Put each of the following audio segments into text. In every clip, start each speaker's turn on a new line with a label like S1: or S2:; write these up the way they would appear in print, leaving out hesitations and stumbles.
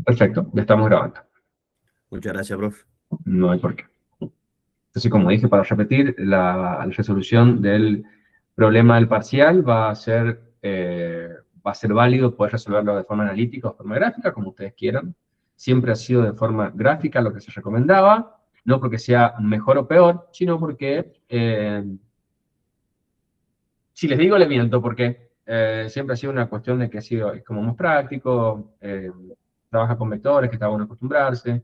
S1: Perfecto, ya estamos grabando.
S2: Muchas gracias, profe.
S1: No hay por qué. Entonces, como dije, para repetir, la resolución del problema del parcial va a ser válido poder resolverlo de forma analítica o de forma gráfica, como ustedes quieran. Siempre ha sido de forma gráfica lo que se recomendaba, no porque sea mejor o peor, sino porque, si les digo, le miento, porque siempre ha sido una cuestión de que es como más práctico, trabaja con vectores, que está bueno acostumbrarse,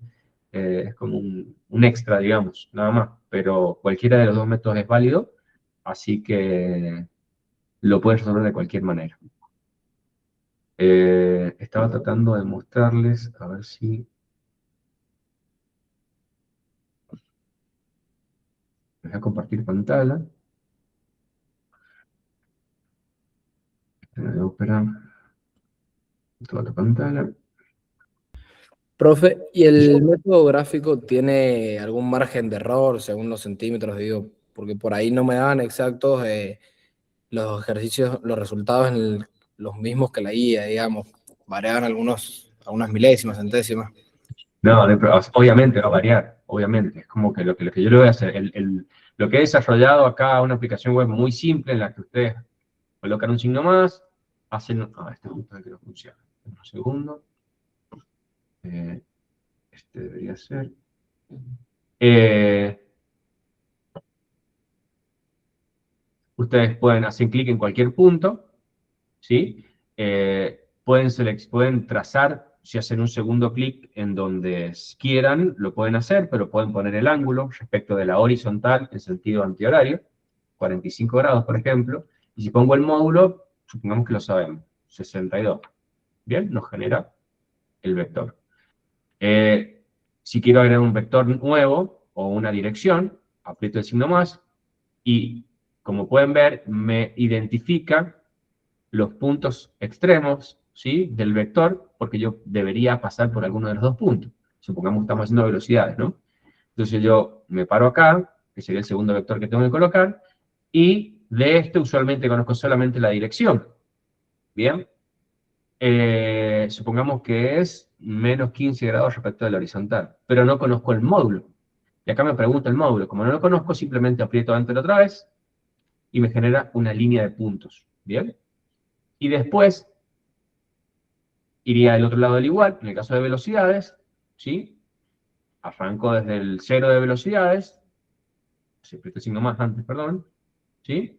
S1: es como un extra, digamos, nada más. Pero cualquiera de los dos métodos es válido, así que lo puedes resolver de cualquier manera. Estaba tratando de mostrarles, a ver si... Voy a compartir pantalla. Voy a operar toda la pantalla.
S3: Profe, ¿y el método gráfico tiene algún margen de error según los centímetros? Digo, porque por ahí no me daban exactos los ejercicios, los resultados los mismos que la guía, digamos. Variaban algunas milésimas, centésimas.
S1: No, obviamente va a variar, obviamente. Es como que lo que yo le voy a hacer, lo que he desarrollado acá, una aplicación web muy simple en la que ustedes colocan un signo más, hacen... este justo es el que no funciona. Un segundo. Este debería ser... ustedes pueden hacer clic en cualquier punto, ¿sí? Pueden trazar, si hacen un segundo clic en donde quieran, lo pueden hacer, pero pueden poner el ángulo respecto de la horizontal en sentido antihorario, 45 grados, por ejemplo, y si pongo el módulo, supongamos que lo sabemos, 62. Bien, nos genera el vector. Si quiero agregar un vector nuevo o una dirección, aprieto el signo más y, como pueden ver, me identifica los puntos extremos, ¿sí?, del vector, porque yo debería pasar por alguno de los dos puntos. Supongamos que estamos haciendo velocidades, ¿no? Entonces yo me paro acá, que sería el segundo vector que tengo que colocar, y de este usualmente conozco solamente la dirección. ¿Bien? Supongamos que es menos 15 grados respecto a la horizontal, pero no conozco el módulo. Y acá me pregunta el módulo. Como no lo conozco, simplemente aprieto Enter otra vez y me genera una línea de puntos. ¿Bien? Y después iría al otro lado del igual, en el caso de velocidades, ¿sí? Arranco desde el 0 de velocidades, siempre estoy signo más antes, perdón, ¿sí?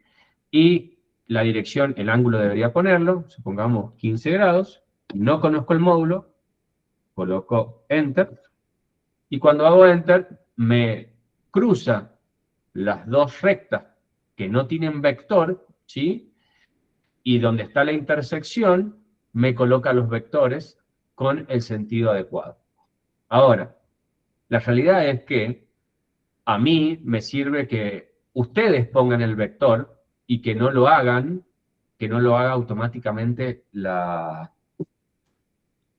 S1: Y la dirección, el ángulo debería ponerlo, supongamos 15 grados, no conozco el módulo, coloco Enter, y cuando hago Enter, me cruza las dos rectas que no tienen vector, ¿sí? Y donde está la intersección, me coloca los vectores con el sentido adecuado. Ahora, la realidad es que a mí me sirve que ustedes pongan el vector y que no lo hagan, que no lo haga automáticamente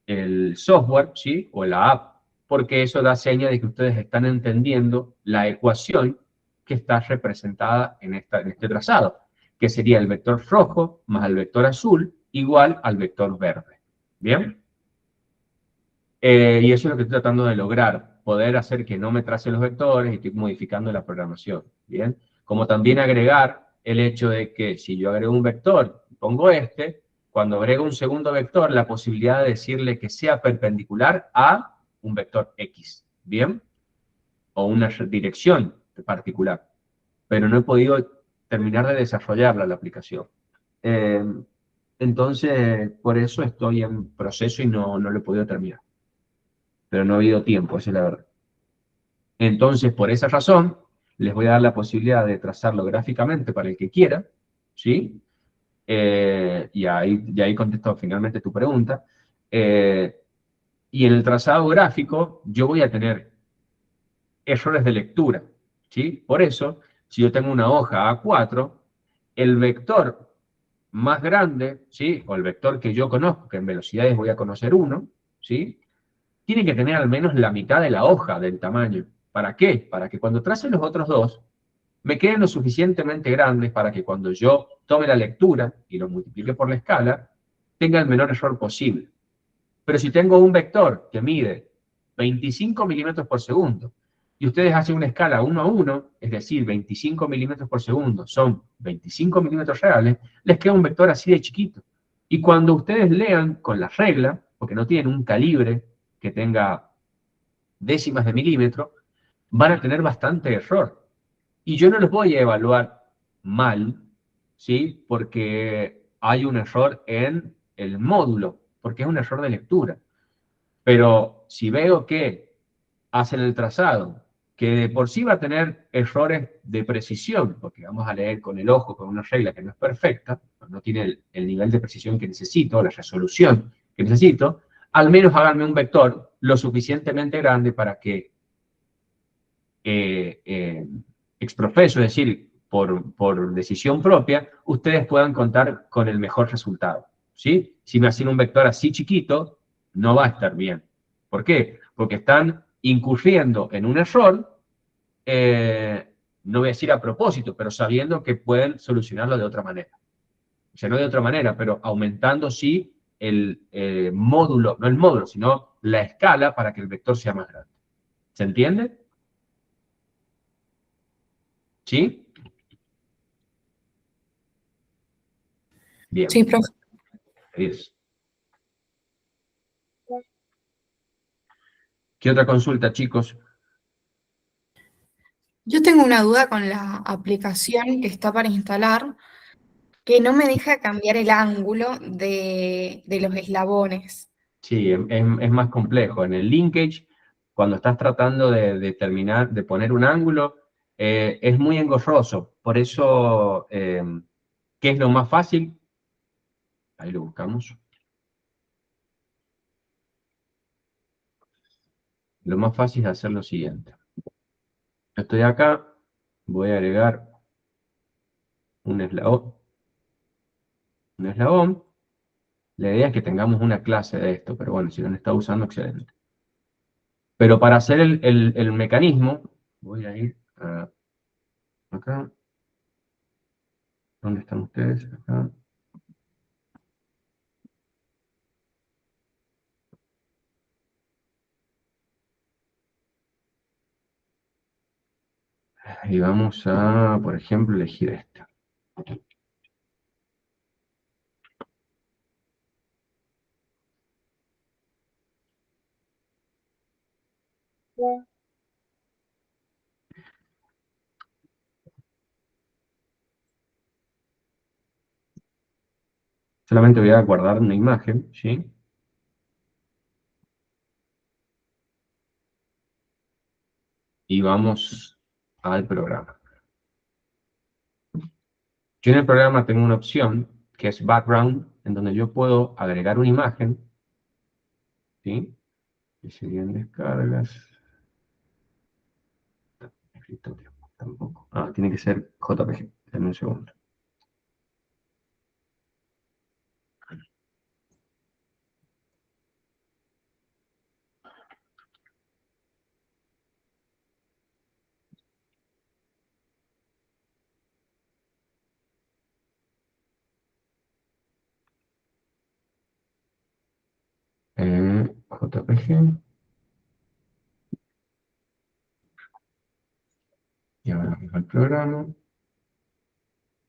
S1: el software, ¿sí?, o la app, porque eso da seña de que ustedes están entendiendo la ecuación que está representada en este trazado, que sería el vector rojo más el vector azul igual al vector verde. ¿Bien? Y eso es lo que estoy tratando de lograr, poder hacer que no me trace los vectores y estoy modificando la programación. ¿Bien? Como también agregar el hecho de que si yo agrego un vector y pongo este, cuando agrego un segundo vector, la posibilidad de decirle que sea perpendicular a un vector X. ¿Bien? O una dirección particular. Pero no he podido terminar de desarrollarla la aplicación. Entonces, por eso estoy en proceso y no lo he podido terminar. Pero no ha habido tiempo, esa es la verdad. Entonces, por esa razón, les voy a dar la posibilidad de trazarlo gráficamente para el que quiera, ¿sí? Y ahí contesto finalmente tu pregunta. Y en el trazado gráfico, yo voy a tener errores de lectura, ¿sí? Por eso, si yo tengo una hoja A4, el vector más grande, ¿sí?, o el vector que yo conozco, que en velocidades voy a conocer uno, ¿sí?, tiene que tener al menos la mitad de la hoja del tamaño. ¿Para qué? Para que cuando trace los otros dos, me queden lo suficientemente grandes para que cuando yo tome la lectura y lo multiplique por la escala, tenga el menor error posible. Pero si tengo un vector que mide 25 milímetros por segundo, y ustedes hacen una escala 1 a 1, es decir, 25 milímetros por segundo son 25 milímetros reales, les queda un vector así de chiquito. Y cuando ustedes lean con la regla, porque no tienen un calibre que tenga décimas de milímetro, van a tener bastante error. Y yo no los voy a evaluar mal, ¿sí? Porque hay un error en el módulo, porque es un error de lectura. Pero si veo que hacen el trazado, que de por sí va a tener errores de precisión, porque vamos a leer con el ojo, con una regla que no es perfecta, no tiene el nivel de precisión que necesito, la resolución que necesito, al menos háganme un vector lo suficientemente grande para que exprofeso, es decir, por decisión propia, ustedes puedan contar con el mejor resultado. ¿Sí? Si me hacen un vector así chiquito, no va a estar bien. ¿Por qué? Porque están incurriendo en un error, no voy a decir a propósito, pero sabiendo que pueden solucionarlo de otra manera. O sea, no de otra manera, pero aumentando sí el módulo, no el módulo, sino la escala para que el vector sea más grande. ¿Se entiende? ¿Sí? Bien.
S4: Sí, profe.
S1: Es. ¿Qué otra consulta, chicos?
S4: Yo tengo una duda con la aplicación que está para instalar, que no me deja cambiar el ángulo de los eslabones.
S1: Sí, es más complejo. En el linkage, cuando estás tratando de determinar, de poner un ángulo, es muy engorroso. Por eso, ¿qué es lo más fácil? Ahí lo buscamos. Lo más fácil es hacer lo siguiente. Estoy acá, voy a agregar un eslabón. Un eslabón. La idea es que tengamos una clase de esto, pero bueno, si no lo está usando, excelente. Pero para hacer el mecanismo, voy a ir acá. ¿Dónde están ustedes? Acá. Y vamos a, por ejemplo, elegir esta. Solamente voy a guardar una imagen, ¿sí? Y vamos al programa. Yo en el programa tengo una opción que es Background, en donde yo puedo agregar una imagen, ¿sí? Y serían descargas. Escritorio, tampoco. Ah, tiene que ser JPG. Dame un segundo. JPG. Y ahora vamos al programa.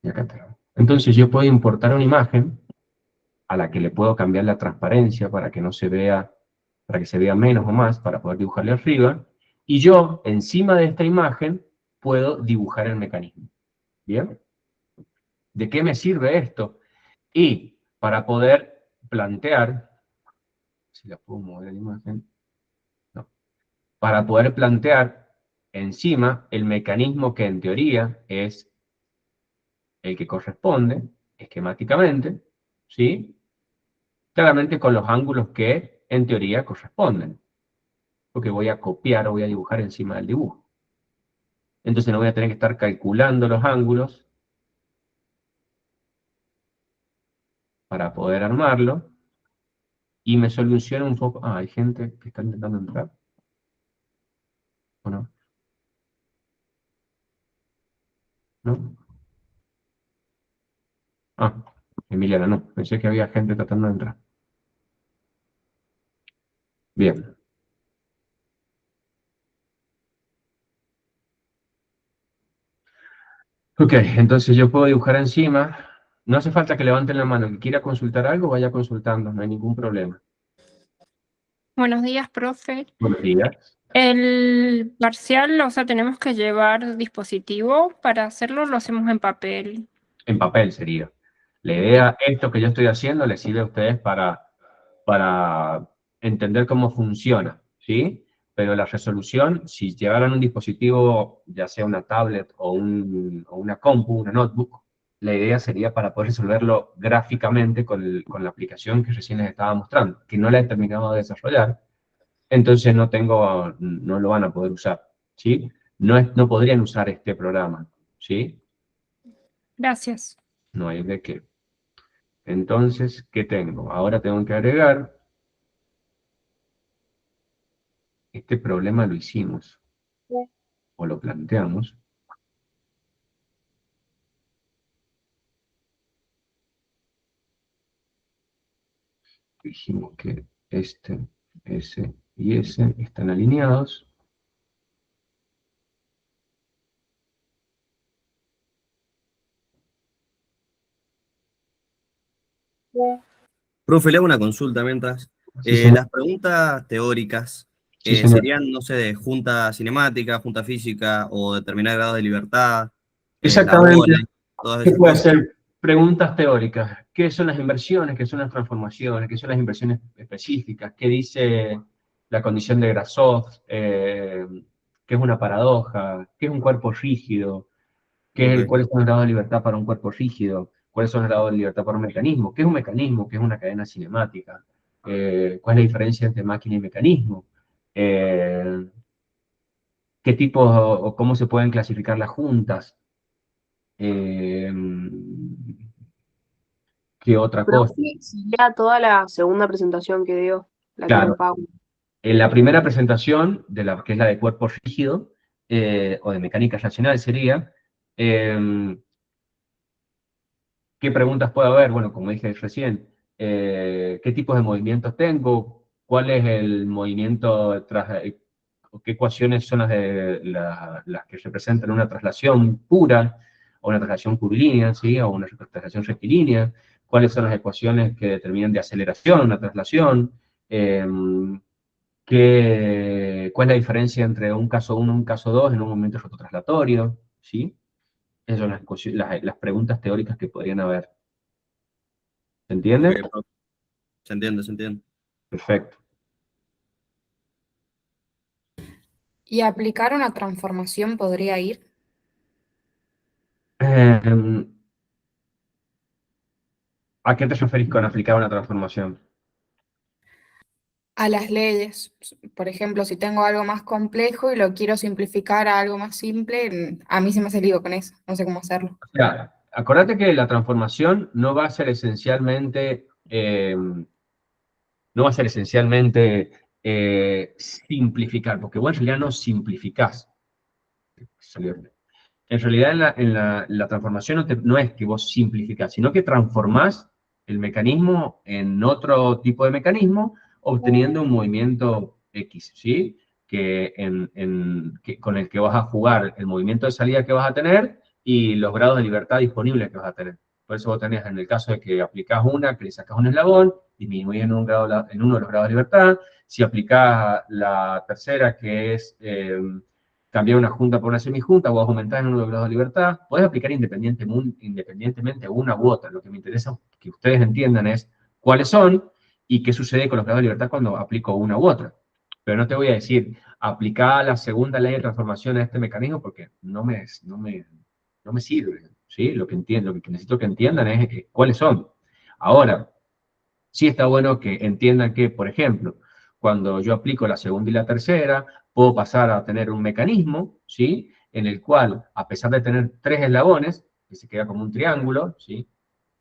S1: Y acá tengo. Entonces yo puedo importar una imagen a la que le puedo cambiar la transparencia para que no se vea, para que se vea menos o más, para poder dibujarle arriba. Y yo, encima de esta imagen, puedo dibujar el mecanismo. ¿Bien? ¿De qué me sirve esto? Y para poder plantear, si la puedo mover la imagen, no, para poder plantear encima el mecanismo que en teoría es el que corresponde esquemáticamente, ¿sí? Claramente con los ángulos que en teoría corresponden, porque voy a copiar o voy a dibujar encima del dibujo. Entonces no voy a tener que estar calculando los ángulos para poder armarlo, y me soluciona un poco. Ah, hay gente que está intentando entrar. ¿O no? ¿No? Ah, Emiliana, no. Pensé que había gente tratando de entrar. Bien. Ok, entonces yo puedo dibujar encima. No hace falta que levanten la mano. Que quiera consultar algo, vaya consultando, no hay ningún problema.
S5: Buenos días, profe.
S1: Buenos días.
S5: El parcial, o sea, tenemos que llevar dispositivo para hacerlo, lo hacemos en papel.
S1: En papel sería. La idea, esto que yo estoy haciendo, les sirve a ustedes para entender cómo funciona, ¿sí? Pero la resolución, si llevaran un dispositivo, ya sea una tablet o una compu, una notebook, la idea sería para poder resolverlo gráficamente con la aplicación que recién les estaba mostrando, que no la he terminado de desarrollar, entonces no lo van a poder usar, ¿sí? No podrían usar este programa, ¿sí?
S5: Gracias.
S1: No hay de qué. Entonces, ¿qué tengo? Ahora tengo que agregar, este problema lo hicimos, o lo planteamos. Dijimos que este, ese y ese están alineados.
S2: Profe, le hago una consulta mientras.
S1: Sí, señor.
S2: Las preguntas teóricas
S1: Sí, señor.
S2: serían, no sé, de junta cinemática, junta física o determinado grado de libertad,
S1: Exactamente.
S2: eslabones, todas
S1: ¿Qué
S2: esas
S1: puede
S2: cosas.
S1: ser? Preguntas teóricas. ¿Qué son las inversiones? ¿Qué son las transformaciones? ¿Qué son las inversiones específicas? ¿Qué dice la condición de Grasov? ¿Qué es una paradoja? ¿Qué es un cuerpo rígido?
S2: Ok,
S1: ¿Cuáles son los grados de libertad para un cuerpo rígido? ¿Cuáles son los grados de libertad para un mecanismo? ¿Qué es un mecanismo? ¿Qué es una cadena cinemática? ¿Cuál es la diferencia entre máquina y mecanismo? ¿Qué tipos o cómo se pueden clasificar las juntas? Eh, ¿Qué otra cosa?
S6: Profe, sería toda la segunda presentación que dio, la que dio en
S1: Claro,
S6: Pau.
S1: en la primera presentación, que es la de cuerpo rígido, o de mecánica racional sería, eh, ¿qué preguntas puede haber? Bueno, como dije recién, ¿qué tipos de movimientos tengo? ¿Cuál es el movimiento qué ecuaciones son las que representan una traslación pura o una traslación curvilínea, ¿sí? O una traslación rectilínea? ¿Cuáles son las ecuaciones que determinan de aceleración una traslación? ¿Cuál es la diferencia entre un caso 1 y un caso 2 en un momento rototraslatorio? ¿Sí? Esas son las preguntas teóricas que podrían haber. ¿Se
S2: ok,
S1: entiende?
S2: profe. Se entiende, se entiende.
S1: Perfecto.
S4: ¿Y aplicar una transformación podría ir?
S1: Eh, ¿A qué te referís con aplicar una transformación?
S4: A las leyes. Por ejemplo, si tengo algo más complejo y lo quiero simplificar a algo más simple, a mí se me hace lío con eso, no sé cómo hacerlo.
S1: O sea, acordate que la transformación no va a ser esencialmente, simplificar, porque vos en realidad no simplificás. En realidad, la transformación no es que vos simplificás, sino que transformás el mecanismo en otro tipo de mecanismo, obteniendo un movimiento X, ¿sí? Con el que vas a jugar el movimiento de salida que vas a tener y los grados de libertad disponibles que vas a tener. Por eso vos tenés, en el caso de que aplicás una, que le sacás un eslabón, disminuís en uno de los grados de libertad. Si aplicás la tercera, que es cambiar una junta por una semijunta, o aumentar en uno de los grados de libertad, podés aplicar independientemente una u otra. Lo que me interesa que ustedes entiendan es cuáles son y qué sucede con los grados de libertad cuando aplico una u otra. Pero no te voy a decir, aplicar la segunda ley de transformación a este mecanismo porque no me sirve, ¿sí? Lo que necesito que entiendan es cuáles son. Ahora, sí está bueno que entiendan que, por ejemplo, cuando yo aplico la segunda y la tercera, puedo pasar a tener un mecanismo, ¿sí? En el cual, a pesar de tener tres eslabones, que se queda como un triángulo, ¿sí?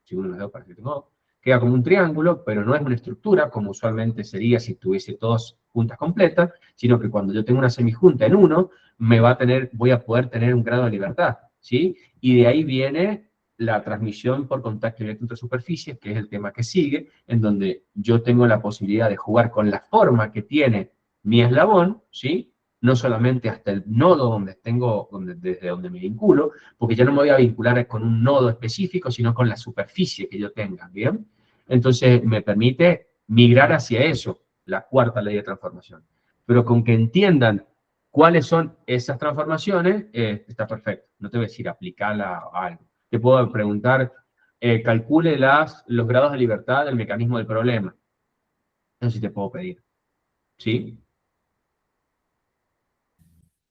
S1: Si uno los dedos para que tengo, queda como un triángulo, pero no es una estructura, como usualmente sería si tuviese todas juntas completas, sino que cuando yo tengo una semijunta en uno, voy a poder tener un grado de libertad, ¿sí? Y de ahí viene la transmisión por contacto directo entre superficies, que es el tema que sigue, en donde yo tengo la posibilidad de jugar con la forma que tiene mi eslabón, ¿sí? No solamente hasta el nodo desde donde me vinculo, porque ya no me voy a vincular con un nodo específico, sino con la superficie que yo tenga, ¿bien? Entonces me permite migrar hacia eso, la cuarta ley de transformación. Pero con que entiendan cuáles son esas transformaciones, está perfecto. No te voy a decir aplicarla a algo. Te puedo preguntar, calcule los grados de libertad del mecanismo del problema. Eso sí te puedo pedir. ¿Sí?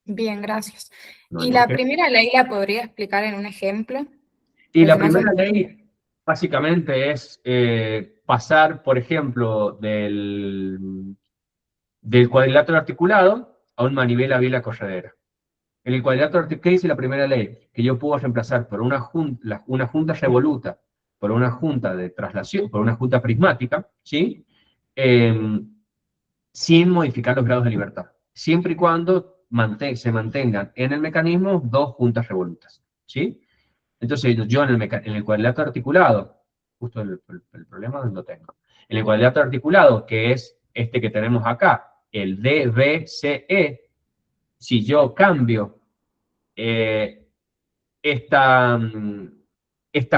S4: Bien, gracias.
S1: No hay
S4: ¿Y
S1: por
S4: la
S1: qué.
S4: primera ley la podría explicar en un ejemplo?
S1: Y la
S4: Porque no sé.
S1: primera ley básicamente es pasar, por ejemplo, del cuadrilátero articulado a un manivela biela corredera. En el cuadrilátero articulado, ¿qué dice la primera ley? Que yo puedo reemplazar por una junta revoluta, por una junta de traslación, por una junta prismática, ¿sí? Sin modificar los grados de libertad. Siempre y cuando se mantengan en el mecanismo dos juntas revolutas, ¿sí? Entonces yo en el cuadrilátero articulado, justo el problema lo tengo, en el cuadrilátero articulado, que es este que tenemos acá, el DBCE, si yo cambio esta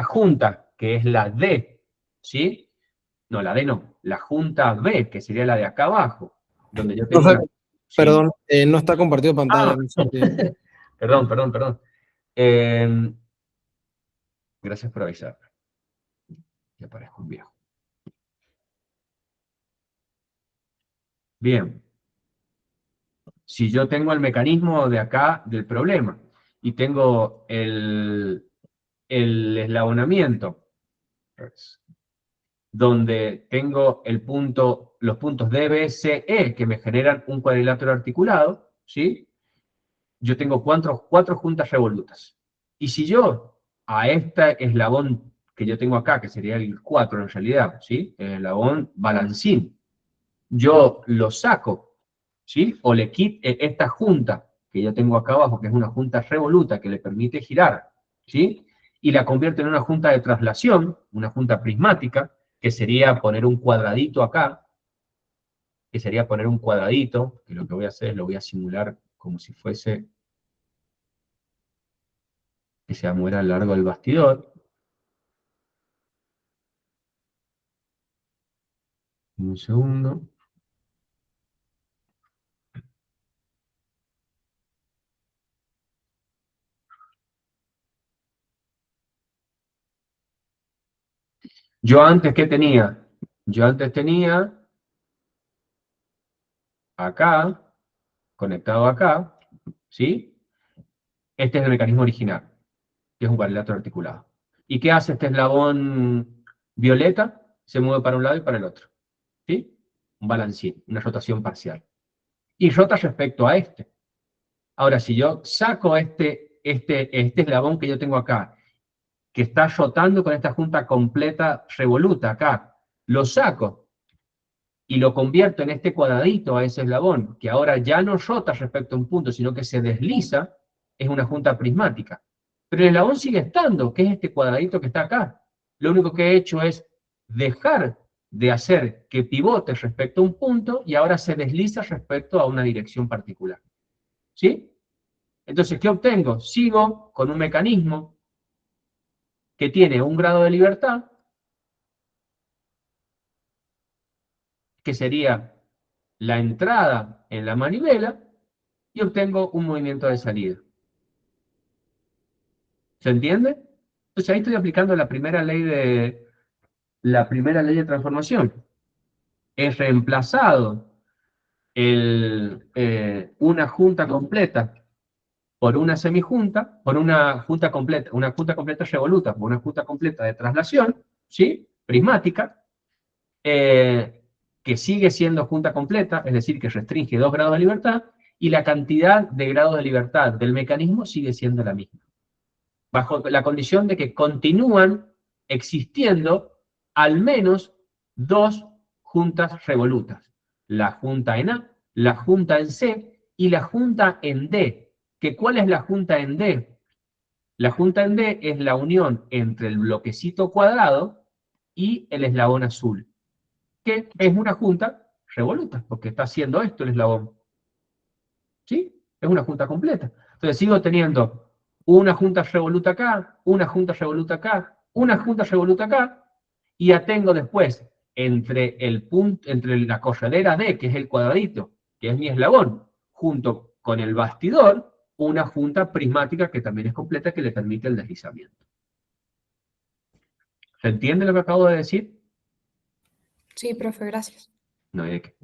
S1: junta, que es la D, ¿sí? No, la D no, la junta B, que sería la de acá abajo, donde yo tengo
S3: Profe,
S1: una... ¿sí?
S3: perdón, no está compartido pantalla.
S1: Ah,
S3: no sé si-
S1: perdón. Eh, gracias por avisar. Ya parezco un viejo. Bien. Si yo tengo el mecanismo de acá del problema y tengo el eslabonamiento, donde tengo los puntos D, B, C, E, que me generan un cuadrilátero articulado, ¿sí? Yo tengo cuatro juntas revolutas. Y si yo a este eslabón que yo tengo acá, que sería el 4 en realidad, ¿sí? El eslabón balancín, yo lo saco, ¿sí? O le quito esta junta que yo tengo acá abajo, que es una junta revoluta que le permite girar, ¿sí? Y la convierto en una junta de traslación, una junta prismática, que sería poner un cuadradito acá, que sería poner un cuadradito, que lo que voy a hacer es lo voy a simular como si fuese que se muera a lo largo del bastidor. Un segundo. Yo antes, ¿qué tenía? Yo antes tenía acá, conectado acá, ¿sí? Este es el mecanismo original, que es un cuadrilátero articulado. ¿Y qué hace este eslabón violeta? Se mueve para un lado y para el otro, ¿sí? Un balancín, una rotación parcial. Y rota respecto a este. Ahora, si yo saco este eslabón que yo tengo acá, que está rotando con esta junta completa revoluta acá, lo saco y lo convierto en este cuadradito a ese eslabón, que ahora ya no rota respecto a un punto, sino que se desliza, es una junta prismática. Pero el eslabón sigue estando, que es este cuadradito que está acá. Lo único que he hecho es dejar de hacer que pivote respecto a un punto y ahora se desliza respecto a una dirección particular. ¿Sí? Entonces, ¿qué obtengo? Sigo con un mecanismo que tiene un grado de libertad, que sería la entrada en la manivela, y obtengo un movimiento de salida. ¿Se entiende? Entonces ahí estoy aplicando la primera ley de transformación. He reemplazado una junta completa por una semijunta, por una junta completa revoluta, por una junta completa de traslación, ¿sí? Prismática, que sigue siendo junta completa, es decir, que restringe 2 grados de libertad, y la cantidad de grados de libertad del mecanismo sigue siendo la misma, bajo la condición de que continúan existiendo al menos 2 juntas revolutas, la junta en A, la junta en C y la junta en D. ¿Que cuál es la junta en D? La junta en D es la unión entre el bloquecito cuadrado y el eslabón azul, que es una junta revoluta, porque está haciendo esto el eslabón. ¿Sí? Es una junta completa. Entonces sigo teniendo una junta revoluta acá, una junta revoluta acá, una junta revoluta acá, y ya tengo después entre el punto, entre la corredera D, que es el cuadradito, que es mi eslabón, junto con el bastidor, una junta prismática que también es completa, que le permite el deslizamiento. ¿Se entiende lo que acabo de decir?
S4: Sí, profe, gracias.
S1: No hay de qué.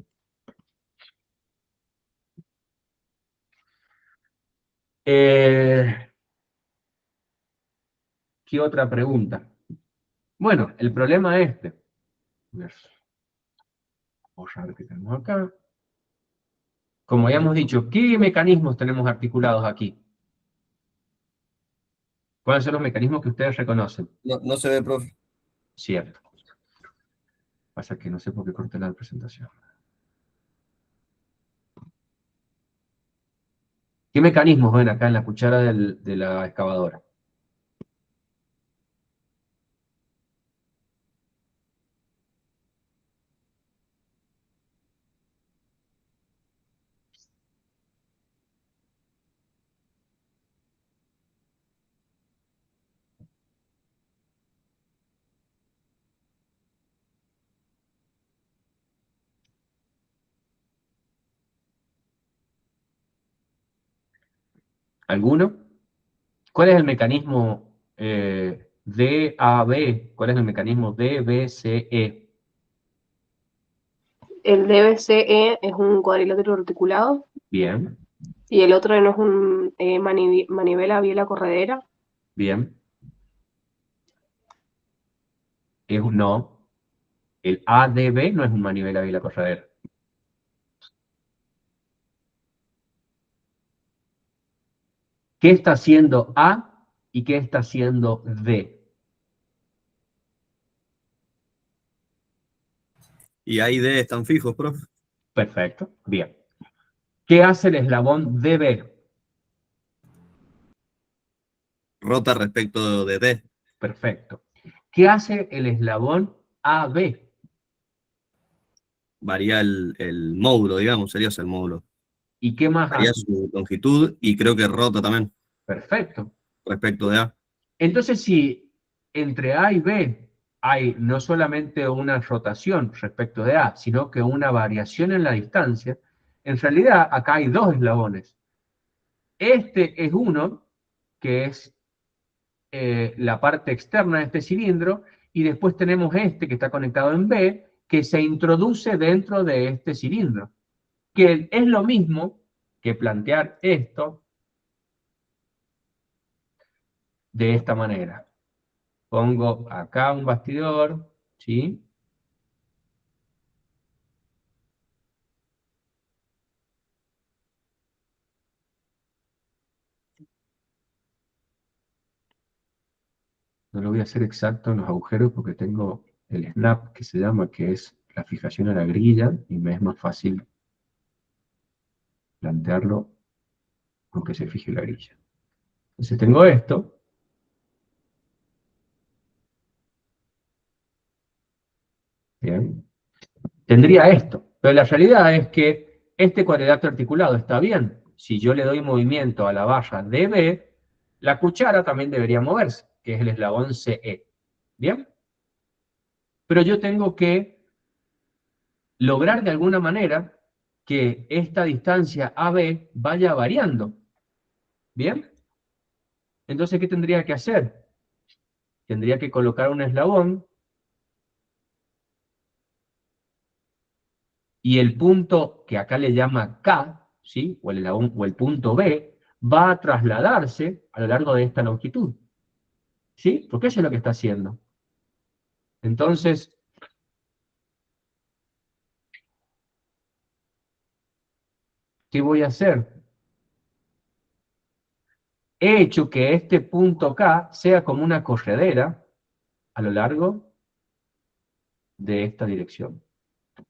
S1: ¿Qué otra pregunta? Bueno, el problema es este. Vamos a ver qué tenemos acá. Como ya hemos dicho, ¿qué mecanismos tenemos articulados aquí? ¿Cuáles son los mecanismos que ustedes reconocen?
S2: No se ve, profe.
S1: Cierto. Pasa que no sé por qué corté la presentación. ¿Qué mecanismos ven acá en la cuchara de la excavadora? ¿Alguno? ¿Cuál es el mecanismo DAB? ¿Cuál es el mecanismo DBCE?
S6: El DBCE es un cuadrilátero articulado
S1: Bien,
S6: y el otro no es un manivela biela corredera.
S1: bien. No. El ADB no es un manivela biela corredera. ¿Qué está haciendo A y qué está haciendo D?
S2: Y A y D están fijos, profe.
S1: Perfecto, bien. ¿Qué hace el eslabón DB?
S2: Rota respecto de D.
S1: Perfecto. ¿Qué hace el eslabón AB?
S2: Varía el módulo, digamos, sería el módulo.
S1: ¿Y qué más
S2: Varía
S1: hace?
S2: su longitud y creo que rota también
S1: Perfecto.
S2: respecto de A.
S1: Entonces, si entre A y B hay no solamente una rotación respecto de A, sino que una variación en la distancia, en realidad acá hay dos eslabones. Este es uno, que es la parte externa de este cilindro, y después tenemos este que está conectado en B, que se introduce dentro de este cilindro, que es lo mismo que plantear esto de esta manera. Pongo acá un bastidor, ¿sí? No lo voy a hacer exacto en los agujeros porque tengo el snap que se llama, que es la fijación a la grilla, y me es más fácil plantearlo aunque se fije la grilla. Entonces tengo esto. Bien. Tendría esto, pero la realidad es que este cuadrilátero articulado está bien. Si yo le doy movimiento a la barra DB, la cuchara también debería moverse, que es el eslabón CE. ¿Bien? Pero yo tengo que lograr de alguna manera que esta distancia AB vaya variando. ¿Bien? Entonces, ¿qué tendría que hacer? Tendría que colocar un eslabón y el punto que acá le llama K, ¿sí? O el eslabón, o el punto B, va a trasladarse a lo largo de esta longitud. ¿Sí? Porque eso es lo que está haciendo. Entonces, ¿qué voy a hacer? He hecho que este punto K sea como una corredera a lo largo de esta dirección.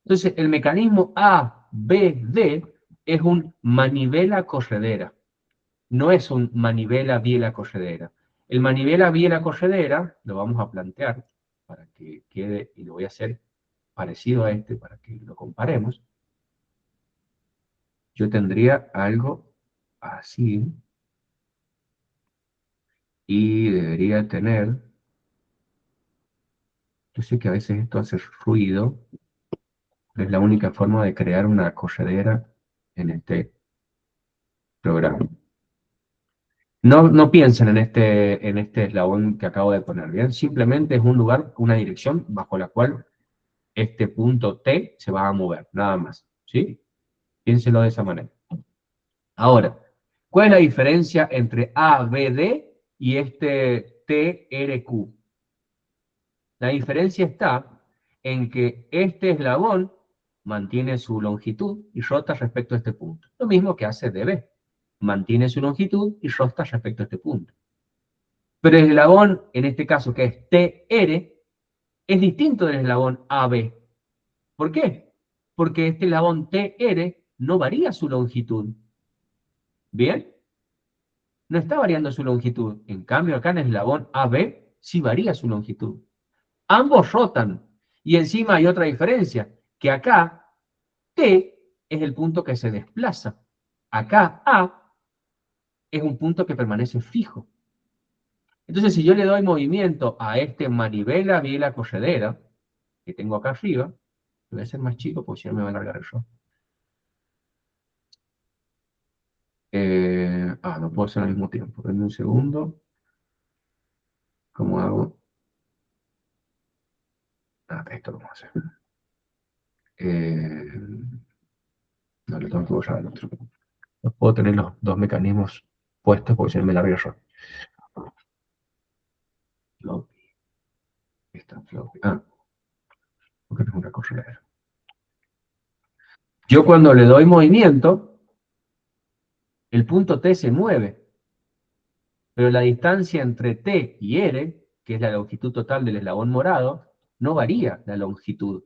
S1: Entonces, el mecanismo ABD es un manivela corredera. No es un manivela biela corredera. El manivela biela corredera lo vamos a plantear para que quede, y lo voy a hacer parecido a este para que lo comparemos. Yo tendría algo así y debería tener, yo sé que a veces esto hace ruido, es la única forma de crear una corredera en este programa. No piensen en este eslabón que acabo de poner, ¿bien? Simplemente es un lugar, una dirección bajo la cual este punto T se va a mover, nada más, ¿sí? Piénselo de esa manera. Ahora, ¿cuál es la diferencia entre ABD y este TRQ? La diferencia está en que este eslabón mantiene su longitud y rota respecto a este punto. Lo mismo que hace DB. Mantiene su longitud y rota respecto a este punto. Pero el eslabón, en este caso que es TR, es distinto del eslabón AB. ¿Por qué? Porque este eslabón TR no varía su longitud. ¿Bien? No está variando su longitud. En cambio, acá en el eslabón AB sí varía su longitud. Ambos rotan. Y encima hay otra diferencia, que acá T es el punto que se desplaza. Acá A es un punto que permanece fijo. Entonces, si yo le doy movimiento a este manivela biela corredera, que tengo acá arriba, lo voy a hacer más chico porque si no me va a alargar el show. No puedo hacer al mismo tiempo. Denme un segundo. ¿Cómo hago? Esto lo vamos a hacer. No, lo tengo que borrar al otro. No puedo tener los dos mecanismos puestos porque si no me larga el show. Floppy. Está floppy. Porque no es una corredera. Yo cuando le doy movimiento, el punto T se mueve, pero la distancia entre T y R, que es la longitud total del eslabón morado, no varía la longitud.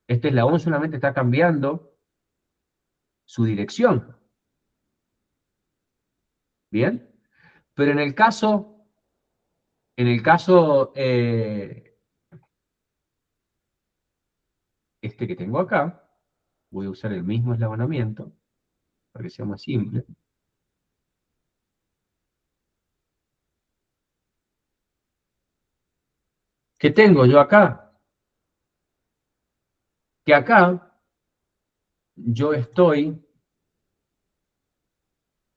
S1: Este eslabón solamente está cambiando su dirección. ¿Bien? Pero en el caso este que tengo acá, voy a usar el mismo eslabonamiento para que sea más simple. ¿Qué tengo yo acá? Que acá yo estoy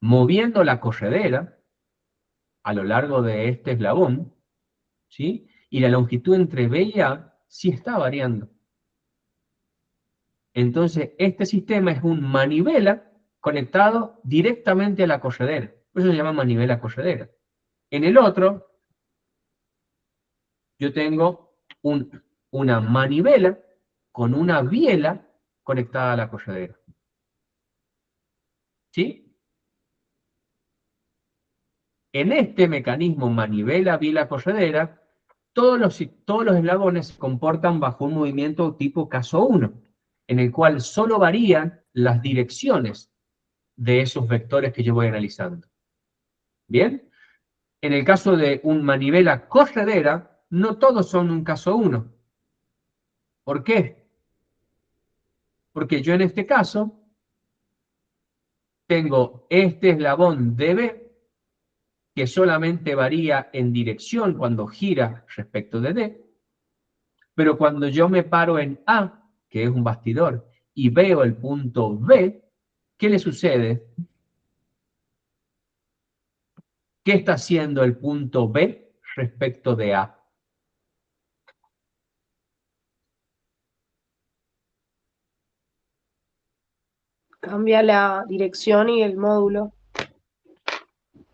S1: moviendo la corredera a lo largo de este eslabón, ¿sí? Y la longitud entre B y A sí está variando. Entonces, este sistema es un manivela conectado directamente a la corredera. Por eso se llama manivela corredera. En el otro, yo tengo una manivela con una biela conectada a la corredera. ¿Sí? En este mecanismo manivela-biela corredera, todos los eslabones se comportan bajo un movimiento tipo caso 1, en el cual solo varían las direcciones de esos vectores que yo voy analizando. ¿Bien? En el caso de un manivela corredera, no todos son un caso 1. ¿Por qué? Porque yo en este caso tengo este eslabón DB que solamente varía en dirección cuando gira respecto de D, pero cuando yo me paro en A, que es un bastidor, y veo el punto B, ¿qué le sucede? ¿Qué está haciendo el punto B respecto de A?
S6: Cambia la dirección y el módulo.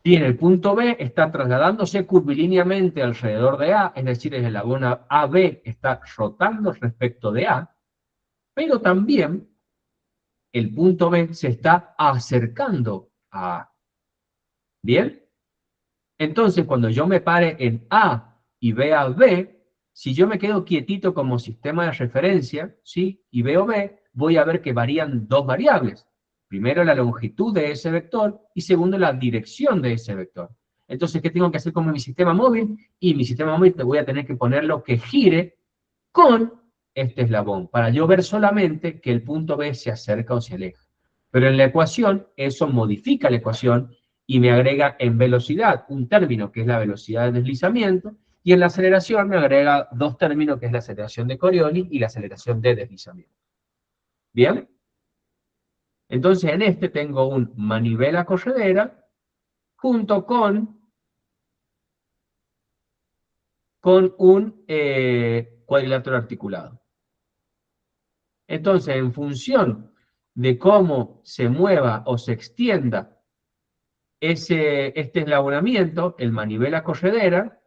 S1: Y en el punto B está trasladándose curvilíneamente alrededor de A, es decir, el eslabón AB está rotando respecto de A, pero también el punto B se está acercando a A. ¿Bien? Entonces, cuando yo me pare en A y vea B, si yo me quedo quietito como sistema de referencia, ¿sí? Y veo B, voy a ver que varían dos variables. Primero, la longitud de ese vector y segundo, la dirección de ese vector. Entonces, ¿qué tengo que hacer con mi sistema móvil? Y mi sistema móvil te voy a tener que ponerlo que gire con este eslabón, para yo ver solamente que el punto B se acerca o se aleja. Pero en la ecuación, eso modifica la ecuación y me agrega en velocidad un término que es la velocidad de deslizamiento, y en la aceleración me agrega dos términos que es la aceleración de Coriolis y la aceleración de deslizamiento. ¿Bien? Entonces en este tengo un manivela corredera junto con un cuadrilátero articulado. Entonces, en función de cómo se mueva o se extienda este eslabonamiento, el manivela corredera,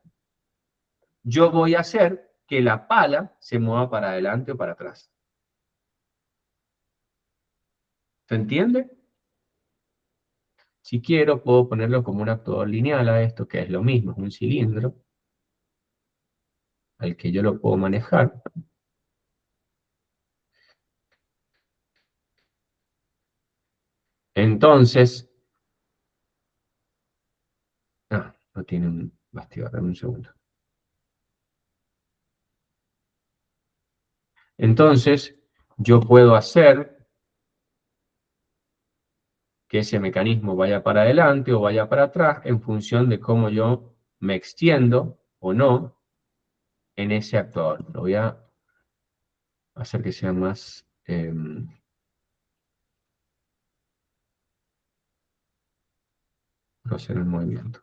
S1: yo voy a hacer que la pala se mueva para adelante o para atrás. ¿Se entiende? Si quiero, puedo ponerlo como un actuador lineal a esto, que es lo mismo, es un cilindro, al que yo lo puedo manejar. Entonces, no tiene un bastidor, dame un segundo. Entonces, yo puedo hacer que ese mecanismo vaya para adelante o vaya para atrás en función de cómo yo me extiendo o no en ese actuador. Lo voy a hacer que sea más... hacer el movimiento.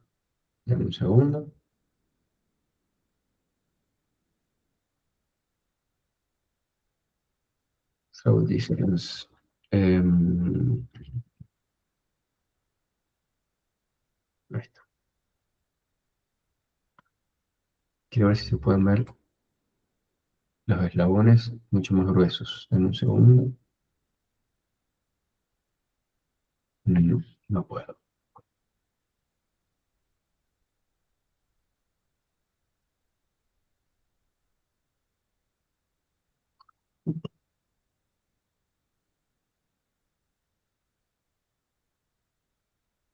S1: Dame un segundo. So difference. Ahí está. Quiero ver si se pueden ver los eslabones mucho más gruesos. Dame un segundo. No, no puedo.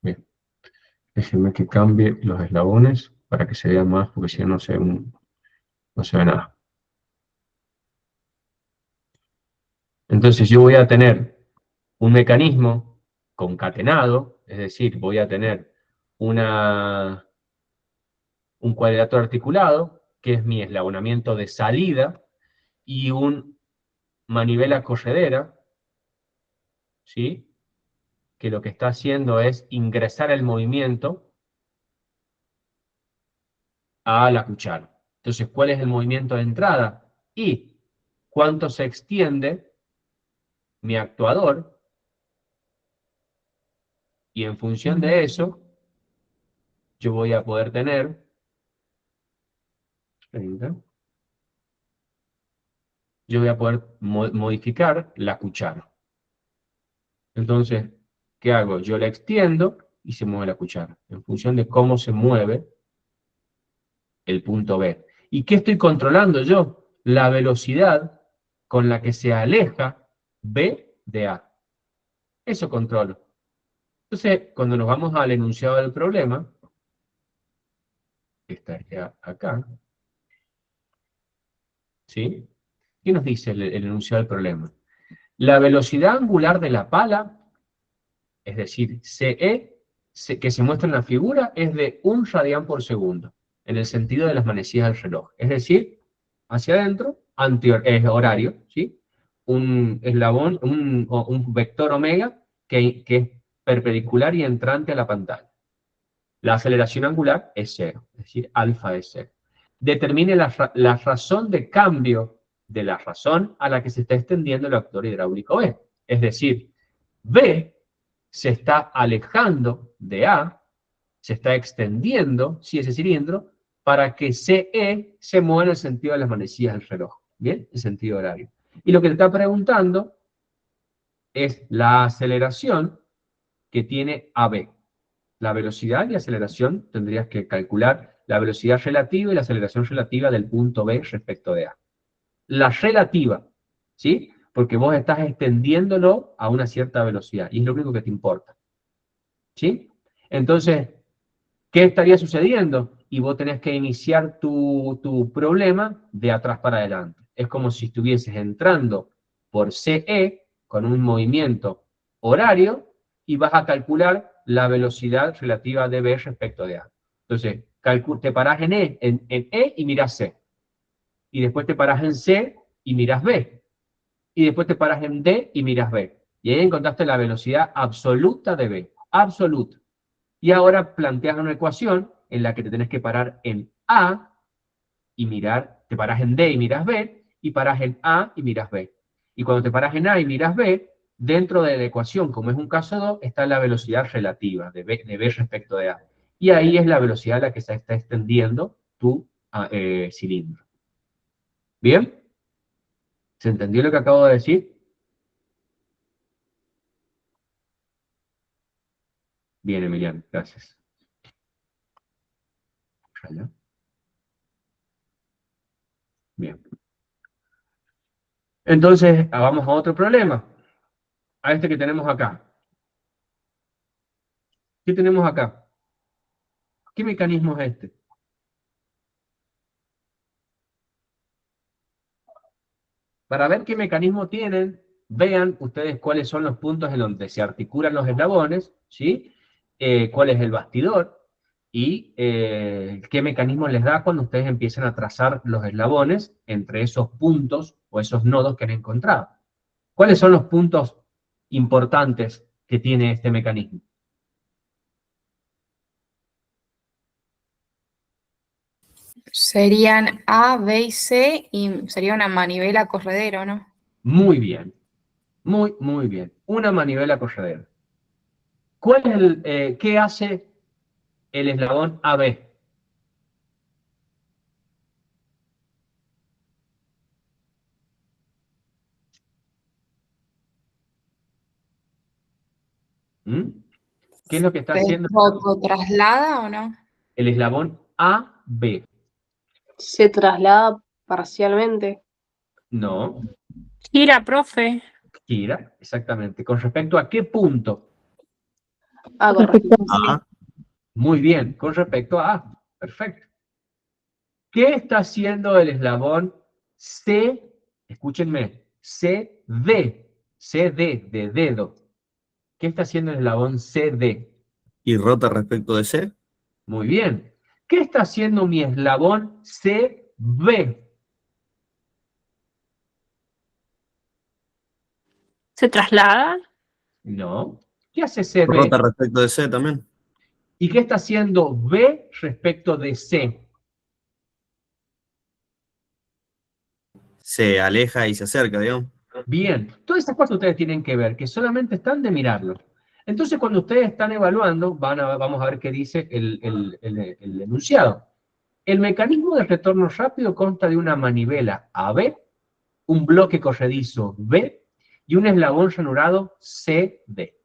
S1: Bien. Déjenme que cambie los eslabones para que se vea más, porque si no, no se ve nada. Entonces yo voy a tener un mecanismo concatenado, es decir, voy a tener un cuadrilátero articulado, que es mi eslabonamiento de salida, y un manivela corredera, ¿sí? Que lo que está haciendo es ingresar el movimiento a la cuchara. Entonces, ¿cuál es el movimiento de entrada? Y cuánto se extiende mi actuador, y en función de eso, yo voy a poder tener 30. Yo voy a poder modificar la cuchara. Entonces, ¿qué hago? Yo la extiendo y se mueve la cuchara, en función de cómo se mueve el punto B. ¿Y qué estoy controlando yo? La velocidad con la que se aleja B de A. Eso controlo. Entonces, cuando nos vamos al enunciado del problema, que estaría acá, ¿sí? ¿Qué nos dice el enunciado del problema? La velocidad angular de la pala, es decir, CE, que se muestra en la figura, es de 1 radián por segundo, en el sentido de las manecillas del reloj. Es decir, hacia adentro, es horario, ¿sí? Un eslabón, un vector omega que es perpendicular y entrante a la pantalla. La aceleración angular es 0, es decir, alfa es 0. Determine la razón de cambio de la razón a la que se está extendiendo el actuador hidráulico B. Es decir, B se está alejando de A, se está extendiendo, si ese cilindro, para que CE se mueva en el sentido de las manecillas del reloj. ¿Bien? En sentido horario. Y lo que le está preguntando es la aceleración que tiene AB. La velocidad y aceleración, tendrías que calcular la velocidad relativa y la aceleración relativa del punto B respecto de A. La relativa, ¿sí? Porque vos estás extendiéndolo a una cierta velocidad y es lo único que te importa. ¿Sí? Entonces, ¿Qué estaría sucediendo? Y vos tenés que iniciar tu problema de atrás para adelante. Es como si estuvieses entrando por CE con un movimiento horario y vas a calcular la velocidad relativa de B respecto de A. Entonces, te parás en E y mirás C. Y después te parás en C y mirás B. Y después te parás en D y mirás B. Y ahí encontraste la velocidad absoluta de B. Absoluta. Y ahora planteas una ecuación en la que te tenés que parar en A y mirar, te parás en D y miras B, y parás en A y miras B. Y cuando te parás en A y miras B, dentro de la ecuación, como es un caso 2, está la velocidad relativa de B respecto de A. Y ahí es la velocidad a la que se está extendiendo tu cilindro. ¿Bien? ¿Se entendió lo que acabo de decir? Bien, Emiliano, gracias. Ojalá. Bien. Entonces, vamos a otro problema. A este que tenemos acá. ¿Qué tenemos acá? ¿Qué mecanismo es este? Para ver qué mecanismo tienen, vean ustedes cuáles son los puntos en donde se articulan los eslabones, ¿sí? Cuál es el bastidor y qué mecanismo les da cuando ustedes empiezan a trazar los eslabones entre esos puntos o esos nodos que han encontrado. ¿Cuáles son los puntos importantes que tiene este mecanismo?
S4: Serían A, B y C y sería una manivela corredero, ¿no?
S1: Muy bien, muy bien. Una manivela corredera. ¿Cuál es qué hace el eslabón AB? ¿Mm? ¿Qué es lo que está
S4: ¿Se
S1: haciendo
S4: traslada o no?
S1: el eslabón AB?
S6: Se traslada parcialmente.
S1: No,
S5: Gira, profe.
S1: gira, exactamente. ¿Con respecto a qué punto?
S6: Ah, con respecto a sí.
S2: A,
S1: Muy bien, con respecto a A. Perfecto. ¿Qué está haciendo el eslabón C? Escúchenme, CD. CD, de dedo. ¿Qué está haciendo el eslabón CD?
S2: y rota respecto de C.
S1: Muy bien. ¿Qué está haciendo mi eslabón CB?
S5: ¿Se traslada?
S1: No. ¿Qué hace CB?
S2: Rota respecto de C también.
S1: ¿Y qué está haciendo B respecto de C?
S2: Se aleja y se acerca, digamos.
S1: Bien, todas estas cosas ustedes tienen que ver, que solamente están de mirarlo. Entonces, cuando ustedes están evaluando, vamos a ver qué dice el enunciado. El mecanismo de retorno rápido consta de una manivela AB, un bloque corredizo B y un eslabón ranurado CD.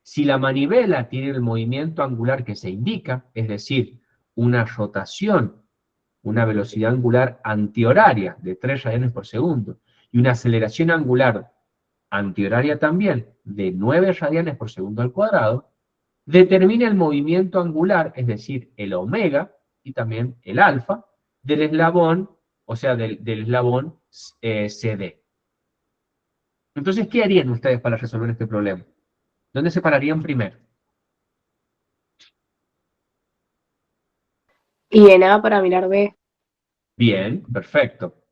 S1: Si la manivela tiene el movimiento angular que se indica, es decir, una rotación, una velocidad angular antihoraria de 3 radianes por segundo y una aceleración angular antihoraria también de 9 radianes por segundo al cuadrado, determina el movimiento angular, es decir, el omega y también el alfa, del eslabón, o sea, del eslabón CD. Entonces, ¿qué harían ustedes para resolver este problema? ¿Dónde se pararían primero?
S6: Y en A para mirar B.
S1: Bien, perfecto.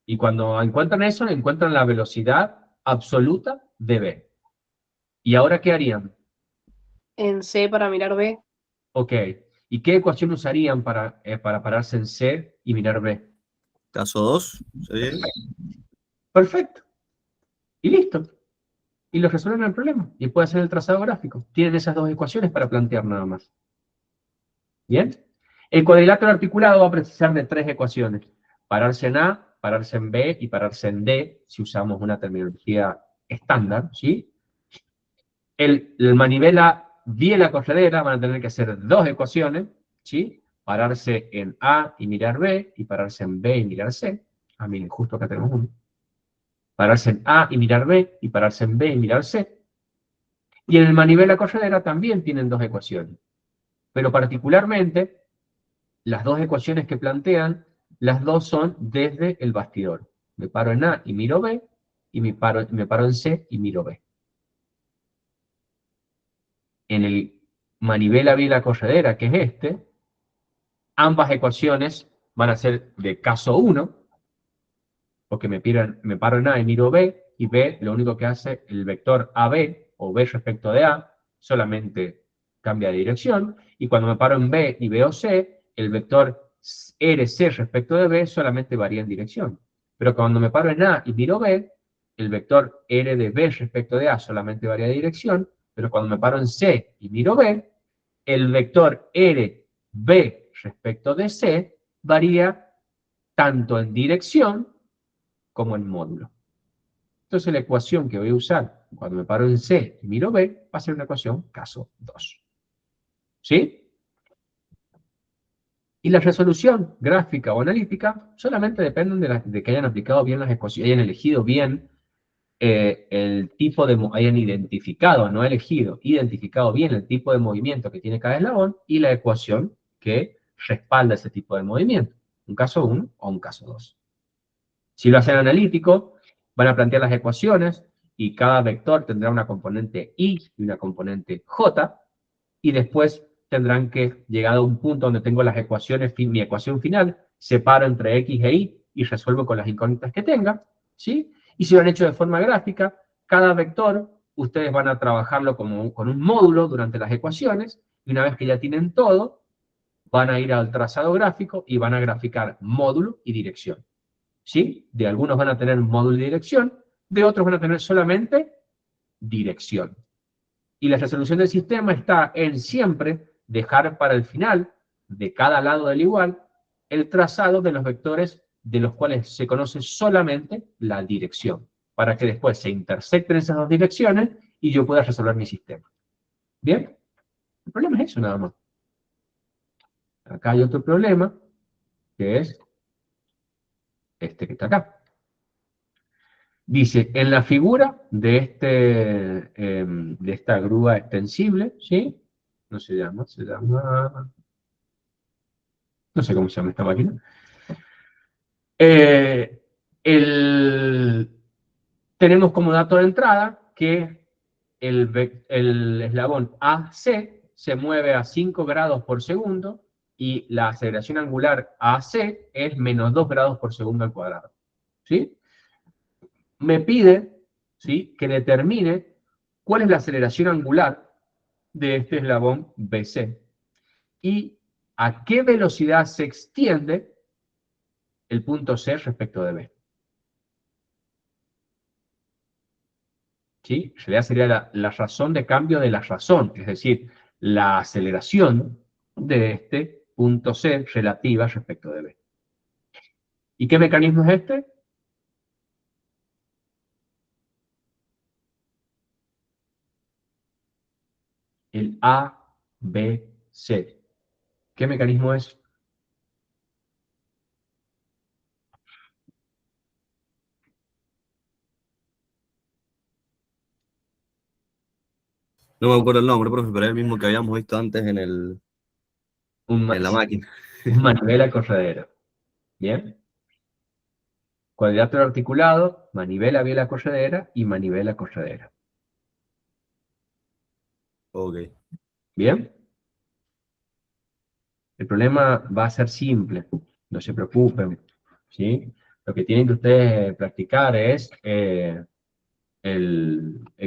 S1: Y cuando encuentran eso, encuentran la velocidad absoluta de B. ¿Y ahora qué harían?
S6: En C para mirar B.
S1: Ok. ¿Y qué ecuación usarían para pararse en C y mirar B?
S2: Caso 2, ¿sí?
S1: Perfecto. Y listo. Y lo resuelven el problema. Y puede hacer el trazado gráfico. Tienen esas dos ecuaciones para plantear nada más. ¿Bien? El cuadrilátero articulado va a precisar de 3 ecuaciones. Pararse en A, pararse en B y pararse en D, si usamos una terminología estándar, ¿sí? El manivela biela corredera van a tener que hacer 2 ecuaciones, ¿sí? Pararse en A y mirar B, y pararse en B y mirar C. Ah, miren, justo acá tenemos uno. Pararse en A y mirar B, y pararse en B y mirar C. Y en el manivela corredera también tienen 2 ecuaciones. Pero particularmente, las dos ecuaciones que plantean, las dos son desde el bastidor. Me paro en A y miro B, y me paro en C y miro B. En el manivela biela corredera, que es este, ambas ecuaciones van a ser de caso 1, porque me paro en A y miro B, y B lo único que hace el vector AB, o B respecto de A, solamente cambia de dirección, y cuando me paro en B y veo C, el vector RC respecto de B solamente varía en dirección. Pero cuando me paro en A y miro B, el vector R de B respecto de A solamente varía de dirección, pero cuando me paro en C y miro B, el vector RB respecto de C varía tanto en dirección como en módulo. Entonces la ecuación que voy a usar cuando me paro en C y miro B va a ser una ecuación caso 2. ¿Sí? Y la resolución gráfica o analítica solamente dependen de que hayan aplicado bien las ecuaciones, hayan elegido bien el tipo de, hayan identificado, no elegido, identificado bien el tipo de movimiento que tiene cada eslabón y la ecuación que respalda ese tipo de movimiento. Un caso 1 o un caso 2. Si lo hacen analítico, van a plantear las ecuaciones y cada vector tendrá una componente y una componente j, y después tendrán que, llegado a un punto donde tengo las ecuaciones, mi ecuación final, separo entre x e y resuelvo con las incógnitas que tenga, ¿sí? Y si lo han hecho de forma gráfica, cada vector, ustedes van a trabajarlo como, con un módulo durante las ecuaciones, y una vez que ya tienen todo, van a ir al trazado gráfico y van a graficar módulo y dirección. ¿Sí? De algunos van a tener módulo y dirección, de otros van a tener solamente dirección. Y la resolución del sistema está en siempre dejar para el final de cada lado del igual el trazado de los vectores de los cuales se conoce solamente la dirección, para que después se intersecten esas dos direcciones y yo pueda resolver mi sistema. ¿Bien? El problema es eso nada más. Acá hay otro problema, que es este que está acá. Dice, en la figura de, de esta grúa extensible, ¿sí? No se llama, no sé cómo se llama esta máquina. Tenemos como dato de entrada que el eslabón AC se mueve a 5 grados por segundo y la aceleración angular AC es menos 2 grados por segundo al cuadrado. ¿Sí? Me pide, ¿sí?, que determine cuál es la aceleración angular de este eslabón BC y a qué velocidad se extiende el punto C respecto de B. ¿Sí? En realidad sería la razón de cambio de la razón, es decir, la aceleración de este punto C relativa respecto de B. ¿Y qué mecanismo es este? El ABC. ¿Qué mecanismo es?
S2: No me acuerdo el nombre, profe, pero es el mismo que habíamos visto antes en la máquina.
S1: Manivela corredera. ¿Bien? Cuadrilátero articulado, manivela biela corredera y manivela corredera.
S2: Ok.
S1: ¿Bien? El problema va a ser simple, no se preocupen, ¿sí? Lo que tienen que ustedes practicar es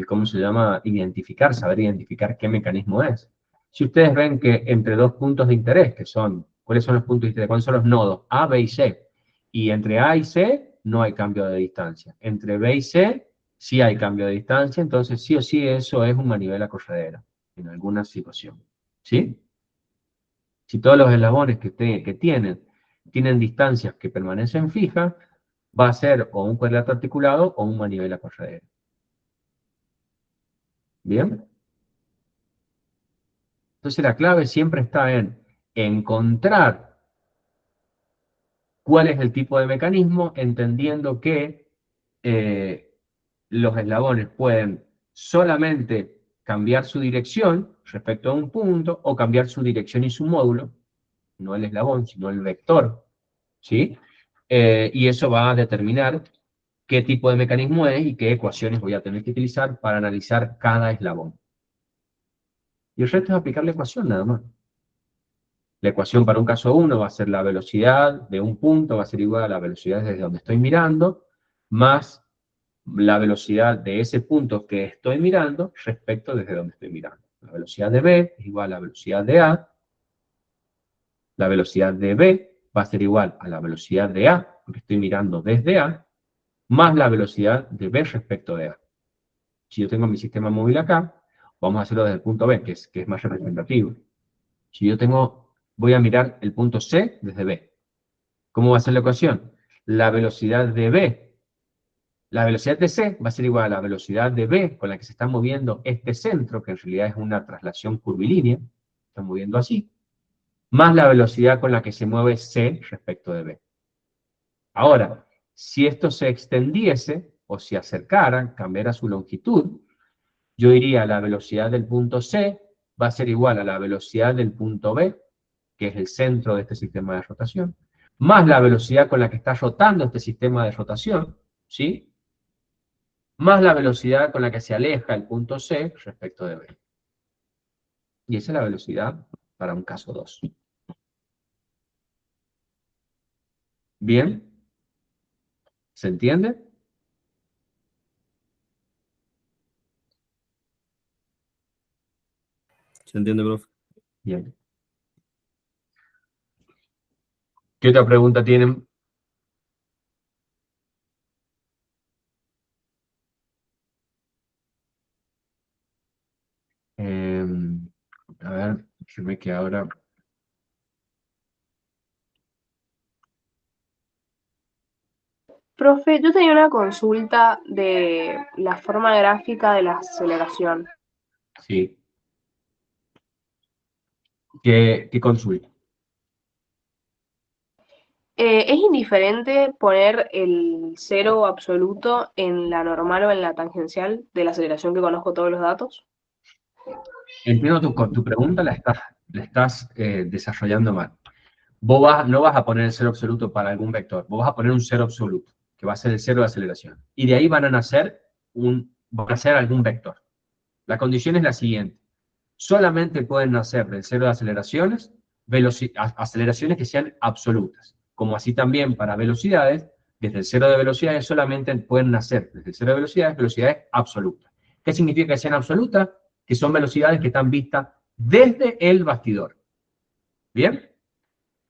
S1: ¿cómo se llama? Identificar, saber identificar qué mecanismo es. Si ustedes ven que entre dos puntos de interés, que son, ¿cuáles son los puntos de interés? ¿Cuáles son los nodos? A, B y C. Y entre A y C no hay cambio de distancia. Entre B y C sí hay cambio de distancia, entonces sí o sí eso es un manivela corredera en alguna situación. ¿Sí? Si todos los eslabones que tienen distancias que permanecen fijas, va a ser o un cuadrilátero articulado o un manivela corredera. ¿Bien? Entonces la clave siempre está en encontrar cuál es el tipo de mecanismo, entendiendo que los eslabones pueden solamente cambiar su dirección respecto a un punto o cambiar su dirección y su módulo, no el eslabón, sino el vector, ¿sí? Y eso va a determinar qué tipo de mecanismo es y qué ecuaciones voy a tener que utilizar para analizar cada eslabón. Y el resto es aplicar la ecuación nada más. La ecuación para un caso 1 va a ser la velocidad de un punto, va a ser igual a la velocidad desde donde estoy mirando, más la velocidad de ese punto que estoy mirando respecto desde donde estoy mirando. La velocidad de B es igual a la velocidad de A. La velocidad de B va a ser igual a la velocidad de A, porque estoy mirando desde A, más la velocidad de B respecto de A. Si yo tengo mi sistema móvil acá, vamos a hacerlo desde el punto B, que es más representativo. Si yo voy a mirar el punto C desde B. ¿Cómo va a ser la ecuación? La velocidad de B, la velocidad de C va a ser igual a la velocidad de B con la que se está moviendo este centro, que en realidad es una traslación curvilínea, se está moviendo así, más la velocidad con la que se mueve C respecto de B. Ahora, si esto se extendiese o se acercara, cambiara su longitud, yo diría la velocidad del punto C va a ser igual a la velocidad del punto B, que es el centro de este sistema de rotación, más la velocidad con la que está rotando este sistema de rotación, ¿sí? Más la velocidad con la que se aleja el punto C respecto de B. Y esa es la velocidad para un caso 2. ¿Bien? ¿Se entiende?
S2: ¿Se entiende, profe?
S1: Bien. ¿Qué otra pregunta tienen? A ver, déjeme que ahora...
S6: Profe, yo tenía una consulta de la forma gráfica de la aceleración.
S1: Sí. ¿Qué consulta?
S6: ¿Es indiferente poner el cero absoluto en la normal o en la tangencial de la aceleración que conozco todos los datos?
S1: Entiendo tu pregunta, la estás desarrollando mal. No vas a poner el cero absoluto para algún vector, vos vas a poner un cero absoluto, que va a ser el cero de aceleración. Y de ahí van a nacer algún vector. La condición es la siguiente. Solamente pueden nacer del cero de aceleraciones aceleraciones que sean absolutas. Como así también para velocidades, desde el cero de velocidades solamente pueden nacer desde el cero de velocidades absolutas. ¿Qué significa que sean absolutas? Que son velocidades que están vistas desde el bastidor. ¿Bien?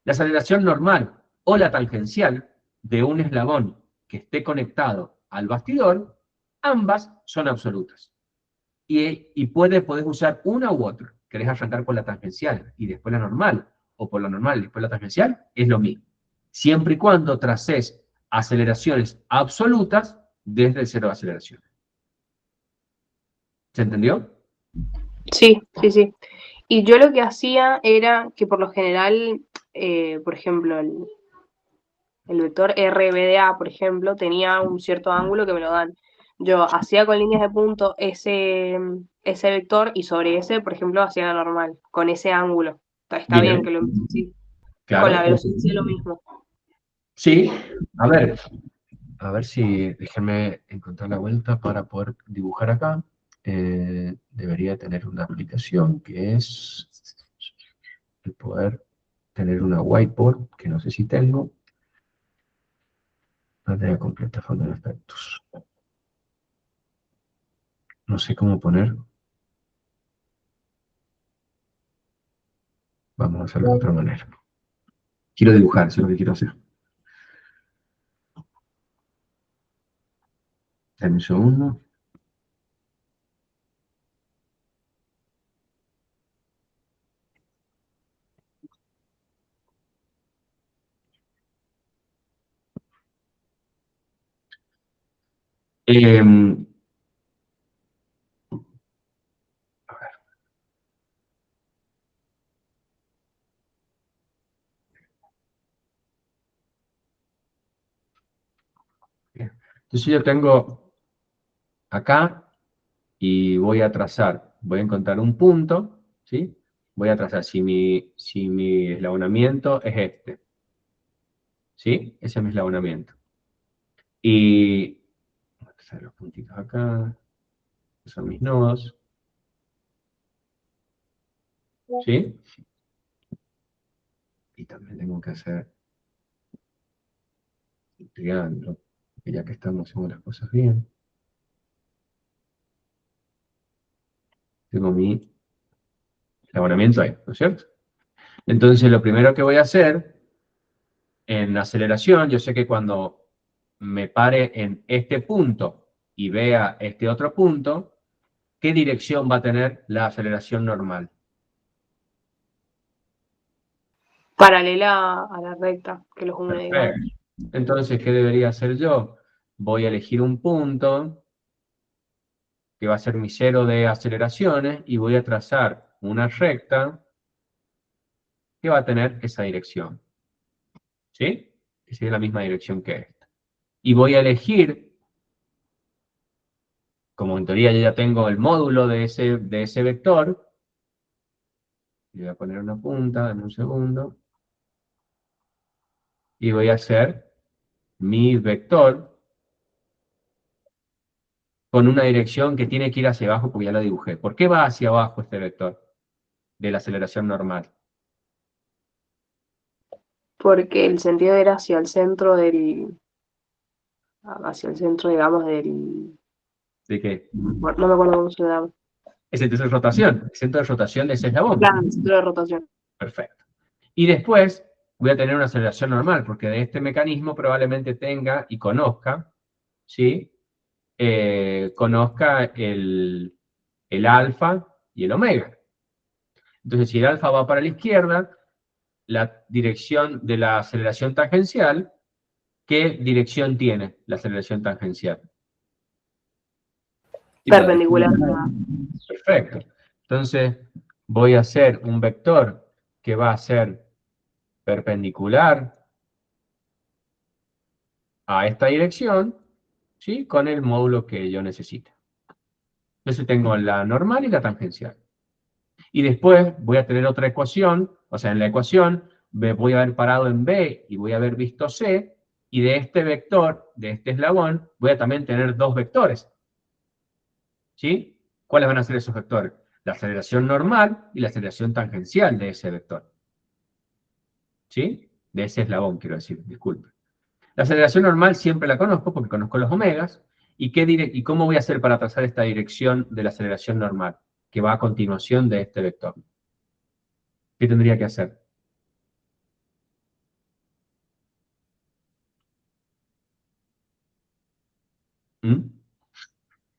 S1: La aceleración normal o la tangencial de un eslabón que esté conectado al bastidor, ambas son absolutas. Y podés usar una u otra. Querés arrancar por la tangencial y después la normal, o por la normal y después la tangencial, es lo mismo. Siempre y cuando traces aceleraciones absolutas desde el cero de aceleración. ¿Se entendió?
S6: Sí, sí, sí. Y yo lo que hacía era que por lo general, por ejemplo, el vector RBDA, por ejemplo, tenía un cierto ángulo que me lo dan. Yo hacía con líneas de punto ese vector y sobre ese, por ejemplo, hacía la normal, con ese ángulo. Está bien
S1: Bien,
S6: que lo empieces así. Con
S1: claro.
S6: la velocidad es lo mismo.
S1: Sí, a ver si, déjenme encontrar la vuelta para poder dibujar acá. Debería tener una aplicación que es el poder tener una whiteboard, que no sé si tengo. Pantalla completa, fondo de efectos. No sé cómo poner. Vamos a hacerlo de otra manera. Quiero dibujar, eso es lo que quiero hacer. Dame un segundo. Entonces yo tengo acá y voy a trazar voy a encontrar un punto, ¿sí? Voy a trazar, si mi eslabonamiento es este, ¿sí? Ese es mi eslabonamiento. Y voy a trazar los puntitos acá, que son mis nodos, ¿sí? Y también tengo que hacer un triángulo, que ya que estamos haciendo las cosas bien. Tengo mi eslabonamiento ahí, ¿no es cierto? Entonces lo primero que voy a hacer en aceleración, yo sé que cuando me pare en este punto y vea este otro punto, ¿qué dirección va a tener la aceleración normal?
S6: Paralela a la recta que los une, digamos.
S1: Perfecto. Entonces, ¿qué debería hacer yo? Voy a elegir un punto que va a ser mi cero de aceleraciones y voy a trazar una recta que va a tener esa dirección. ¿Sí? Que sería la misma dirección que esta. Y voy a elegir, como en teoría yo ya tengo el módulo de ese vector, le voy a poner una punta, en un segundo, y voy a hacer mi vector con una dirección que tiene que ir hacia abajo porque ya lo dibujé. ¿Por qué va hacia abajo este vector de la aceleración normal?
S6: Porque el sentido era hacia el centro digamos,
S1: ¿De qué?
S6: bueno, no me acuerdo cómo se llama.
S1: Es el centro de rotación, el centro de rotación de ese eslabón.
S6: Claro, el centro de rotación.
S1: Perfecto. Y después voy a tener una aceleración normal, porque de este mecanismo probablemente tenga y conozca, ¿sí? Conozca el alfa y el omega. Entonces, si el alfa va para la izquierda, la dirección de la aceleración tangencial, ¿qué dirección tiene la aceleración tangencial?
S6: Perpendicular.
S1: Perfecto. Entonces, voy a hacer un vector que va a ser perpendicular a esta dirección, ¿sí? Con el módulo que yo necesite. Entonces tengo la normal y la tangencial. Y después voy a tener otra ecuación, o sea, en la ecuación me voy a haber parado en B y voy a haber visto C, y de este vector, de este eslabón, voy a también tener dos vectores. ¿Sí? ¿Cuáles van a ser esos vectores? La aceleración normal y la aceleración tangencial de ese vector. ¿Sí? De ese eslabón, quiero decir, disculpe. La aceleración normal siempre la conozco porque conozco los omegas. ¿Y cómo voy a hacer para trazar esta dirección de la aceleración normal? Que va a continuación de este vector. ¿Qué tendría que hacer? ¿Mm?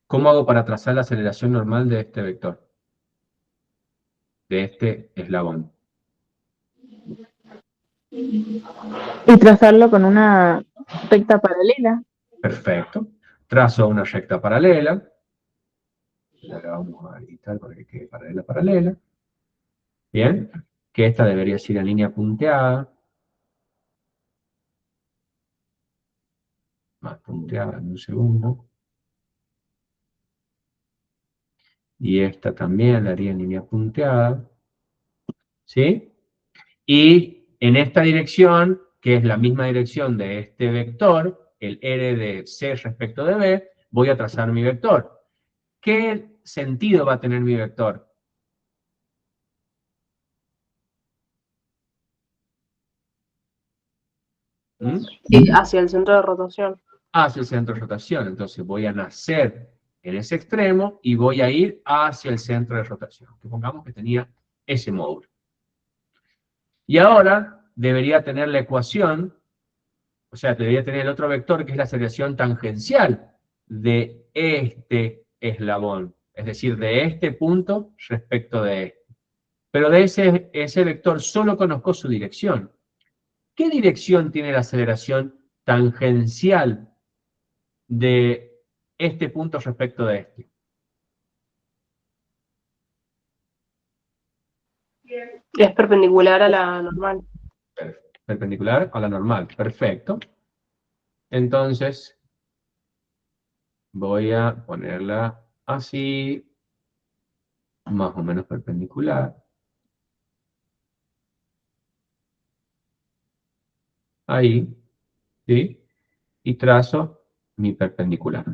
S1: ¿Cómo hago para trazar la aceleración normal de este vector? De este eslabón.
S7: Y trazarlo con una recta paralela.
S1: Perfecto. Trazo una recta paralela. Ahora vamos a editar para que quede paralela, paralela. Bien. Que esta debería ser en línea punteada. Más punteada en un segundo. Y esta también la haría en línea punteada. ¿Sí? Y en esta dirección, que es la misma dirección de este vector, el R de C respecto de B, voy a trazar mi vector. ¿Qué sentido va a tener mi vector? ¿Mm?
S6: Hacia el centro de rotación.
S1: Hacia el centro de rotación. Entonces voy a nacer en ese extremo y voy a ir hacia el centro de rotación. Supongamos que tenía ese módulo. Y ahora debería tener la ecuación, o sea, debería tener el otro vector que es la aceleración tangencial de este eslabón, es decir, de este punto respecto de este. Pero de ese vector solo conozco su dirección. ¿Qué dirección tiene la aceleración tangencial de este punto respecto de este?
S6: Es perpendicular a la normal.
S1: Perpendicular a la normal, perfecto. Entonces, voy a ponerla así. más o menos perpendicular. Ahí, ¿sí? Y trazo mi perpendicular.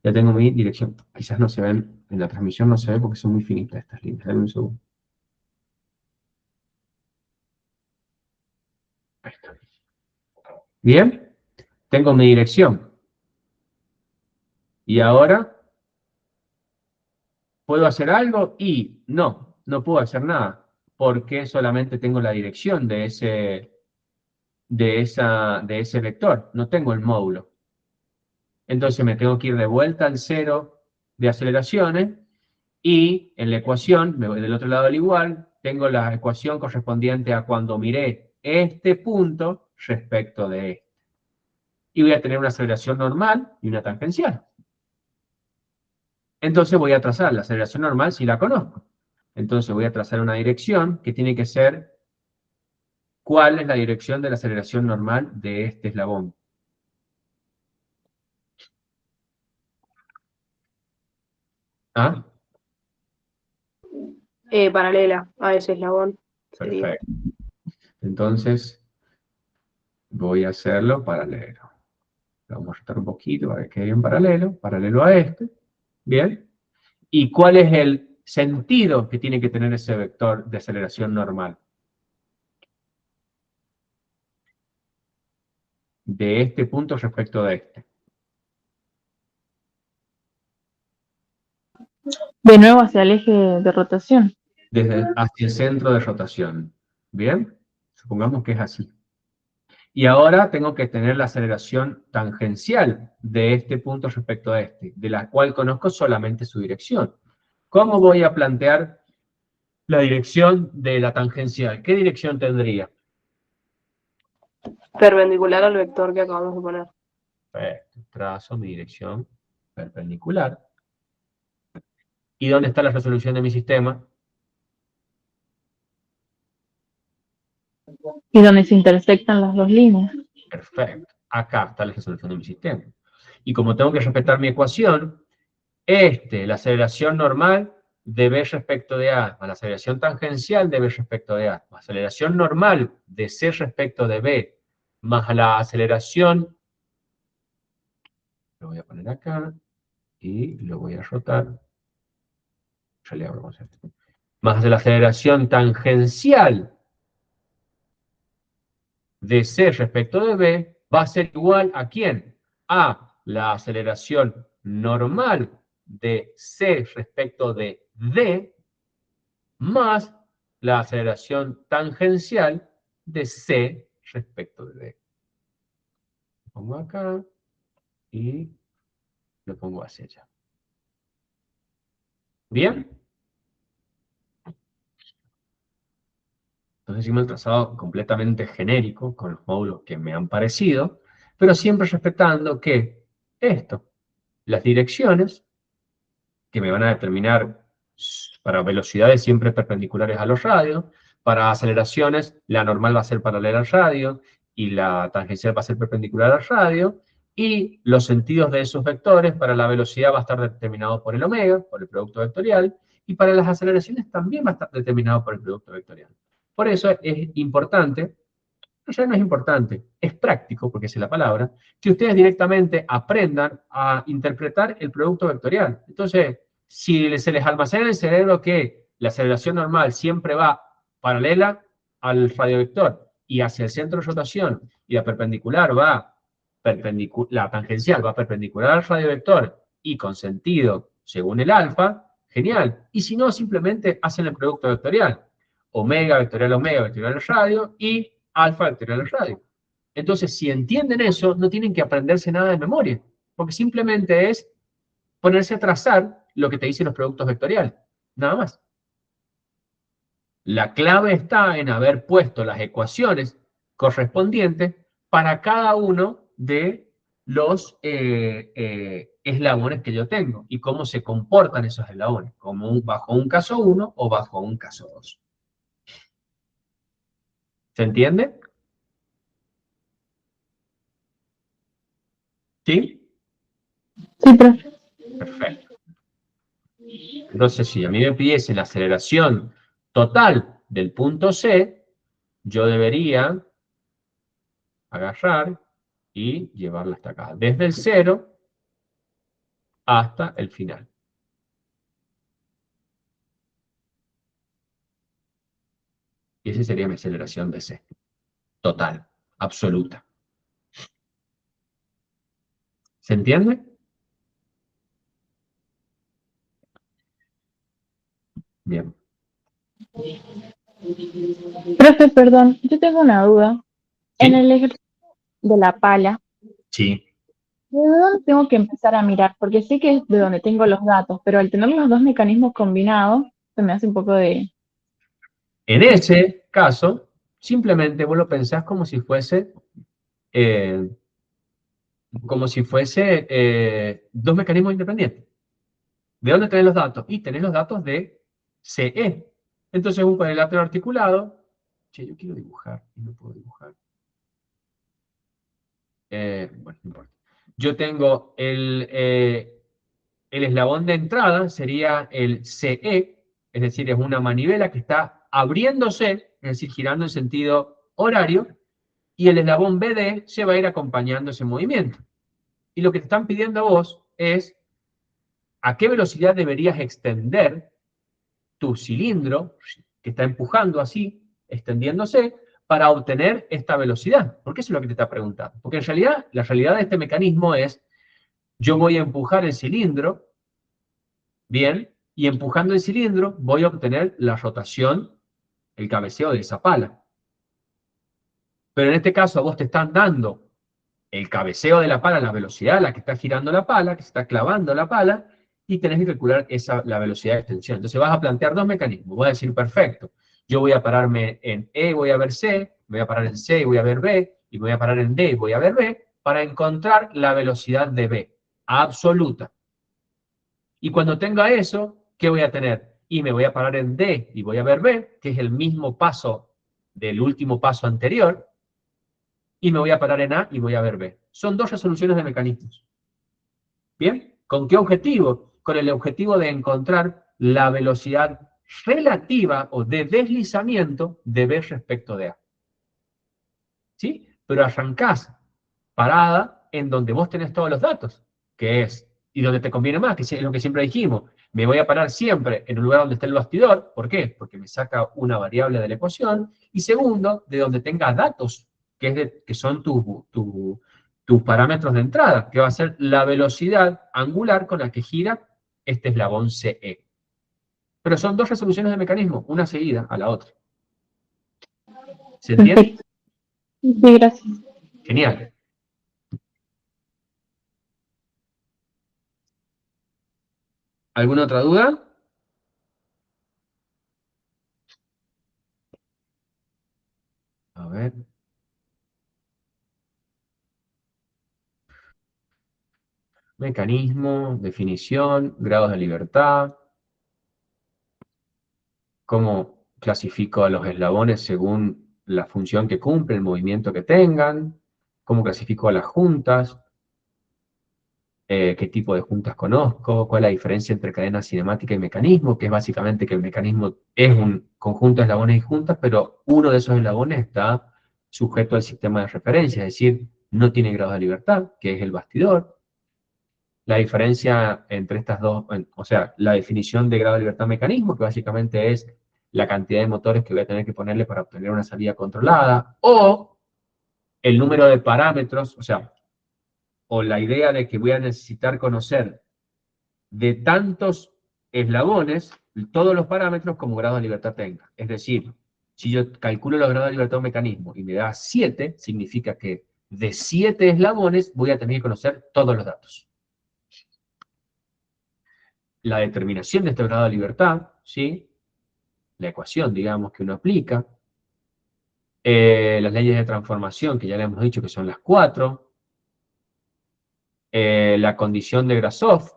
S1: Ya tengo mi dirección. Quizás no se ven, en la transmisión no se ve porque son muy finitas estas líneas. Dame un segundo. Ahí está. Bien, tengo mi dirección. Y ahora, ¿puedo hacer algo? Y no puedo hacer nada. Porque solamente tengo la dirección de ese vector. No tengo el módulo. Entonces me tengo que ir de vuelta al cero de aceleraciones y en la ecuación, me voy del otro lado al igual, tengo la ecuación correspondiente a cuando miré este punto respecto de este. Y voy a tener una aceleración normal y una tangencial. Entonces voy a trazar la aceleración normal si la conozco. Entonces voy a trazar una dirección que tiene que ser ¿cuál es la dirección de la aceleración normal de este eslabón? ¿Ah?
S6: Paralela a ese eslabón. Sería.
S1: Perfecto. Entonces voy a hacerlo paralelo. Vamos a rotar un poquito para que quede en paralelo a este. Bien. ¿Y cuál es el sentido que tiene que tener ese vector de aceleración normal? De este punto respecto de este.
S7: De nuevo hacia el eje de rotación.
S1: Hacia el centro de rotación. ¿Bien? Supongamos que es así. Y ahora tengo que tener la aceleración tangencial de este punto respecto a este, de la cual conozco solamente su dirección. ¿Cómo voy a plantear la dirección de la tangencial? ¿Qué dirección tendría?
S6: Perpendicular al vector que acabamos de poner.
S1: Perfecto. Trazo mi dirección perpendicular. ¿Y dónde está la resolución de mi sistema?
S7: Y donde se intersectan las dos líneas.
S1: Perfecto. Acá está la resolución de mi sistema. Y como tengo que respetar mi ecuación, la aceleración normal de B respecto de A, más la aceleración tangencial de B respecto de A, más aceleración normal de C respecto de B, más la aceleración, lo voy a poner acá, y lo voy a rotar, ya le abro esto, más la aceleración tangencial de C respecto de B, va a ser igual a ¿quién? A la aceleración normal de C respecto de D, más la aceleración tangencial de C respecto de D. Lo pongo acá y lo pongo hacia allá. ¿Bien? Entonces hicimos el trazado completamente genérico con los módulos que me han parecido, pero siempre respetando que las direcciones que me van a determinar para velocidades siempre perpendiculares a los radios, para aceleraciones la normal va a ser paralela al radio y la tangencial va a ser perpendicular al radio, y los sentidos de esos vectores para la velocidad va a estar determinado por el omega, por el producto vectorial, y para las aceleraciones también va a estar determinado por el producto vectorial. Por eso es importante, ya no es importante, es práctico, porque es la palabra, que ustedes directamente aprendan a interpretar el producto vectorial. Entonces, si se les almacena en el cerebro que la aceleración normal siempre va paralela al radiovector y hacia el centro de rotación, y la perpendicular va la tangencial va perpendicular al radiovector y con sentido según el alfa, genial. Y si no, simplemente hacen el producto vectorial. Omega vectorial al radio y alfa vectorial al radio. Entonces, si entienden eso, no tienen que aprenderse nada de memoria, porque simplemente es ponerse a trazar lo que te dicen los productos vectoriales, nada más. La clave está en haber puesto las ecuaciones correspondientes para cada uno de los eslabones que yo tengo y cómo se comportan esos eslabones, como bajo un caso 1 o bajo un caso 2. ¿Se entiende? ¿Sí?
S7: Sí, profe.
S1: Perfecto. Entonces, si a mí me pidiese la aceleración total del punto C, yo debería agarrar y llevarla hasta acá, desde el 0 hasta el final. Y esa sería mi aceleración de C. Total, absoluta. ¿Se entiende? Bien.
S7: Profe, perdón, yo tengo una duda. En
S1: ¿Sí?
S7: el ejercicio de la pala,
S1: Sí.
S7: ¿de dónde tengo que empezar a mirar? Porque sé que es de donde tengo los datos, pero al tener los dos mecanismos combinados, se me hace un poco de...
S1: En ese caso, simplemente vos lo pensás eh, como si fuese dos mecanismos independientes. ¿De dónde tenés los datos? Y tenés los datos de CE. Entonces un cuadrilátero articulado. Che, yo quiero dibujar y no puedo dibujar. Bueno, no importa. Yo tengo el eslabón de entrada, sería el CE, es decir, es una manivela que está abriéndose, es decir, girando en sentido horario, y el eslabón BD se va a ir acompañando ese movimiento. Y lo que te están pidiendo a vos es a qué velocidad deberías extender tu cilindro, que está empujando así, extendiéndose, para obtener esta velocidad. Porque eso es lo que te está preguntando. Porque en realidad, la realidad de este mecanismo es, yo voy a empujar el cilindro, bien, y empujando el cilindro voy a obtener la rotación, el cabeceo de esa pala. Pero en este caso a vos te están dando el cabeceo de la pala, la velocidad a la que está girando la pala, que se está clavando la pala, y tenés que calcular la velocidad de extensión. Entonces vas a plantear dos mecanismos. Voy a decir, perfecto, yo voy a pararme en E, voy a ver C, voy a parar en C y voy a ver B, y voy a parar en D y voy a ver B, para encontrar la velocidad de B, absoluta. Y cuando tenga eso, ¿qué voy a tener? Y me voy a parar en D y voy a ver B, que es el mismo paso del último paso anterior, y me voy a parar en A y voy a ver B. Son dos resoluciones de mecanismos. ¿Bien? ¿Con qué objetivo? Con el objetivo de encontrar la velocidad relativa o de deslizamiento de B respecto de A. ¿Sí? Pero arrancás parada en donde vos tenés todos los datos, que es, y donde te conviene más, que es lo que siempre dijimos, me voy a parar siempre en un lugar donde esté el bastidor. ¿Por qué? Porque me saca una variable de la ecuación. Y segundo, de donde tenga datos, que son tus parámetros de entrada, que va a ser la velocidad angular con la que gira este eslabón CE. Pero son dos resoluciones de mecanismo, una seguida a la otra. ¿Se entiende?
S7: Perfecto. Sí, gracias.
S1: Genial. ¿Alguna otra duda? A ver. Mecanismo, definición, grados de libertad. Cómo clasifico a los eslabones según la función que cumplen, el movimiento que tengan. Cómo clasifico a las juntas. Qué tipo de juntas conozco. Cuál es la diferencia entre cadena cinemática y mecanismo, que es básicamente que el mecanismo es un conjunto de eslabones y juntas, pero uno de esos eslabones está sujeto al sistema de referencia, es decir, no tiene grados de libertad, que es el bastidor. La diferencia entre estas dos, o sea, la definición de grado de libertad mecanismo, que básicamente es la cantidad de motores que voy a tener que ponerle para obtener una salida controlada, o el número de parámetros, o sea, o la idea de que voy a necesitar conocer de tantos eslabones todos los parámetros como grado de libertad tenga. Es decir, si yo calculo los grados de libertad de un mecanismo y me da 7, significa que de 7 eslabones voy a tener que conocer todos los datos. La determinación de este grado de libertad, ¿sí? La ecuación, digamos, que uno aplica, las leyes de transformación, que ya le hemos dicho que son las 4, la condición de Grasov,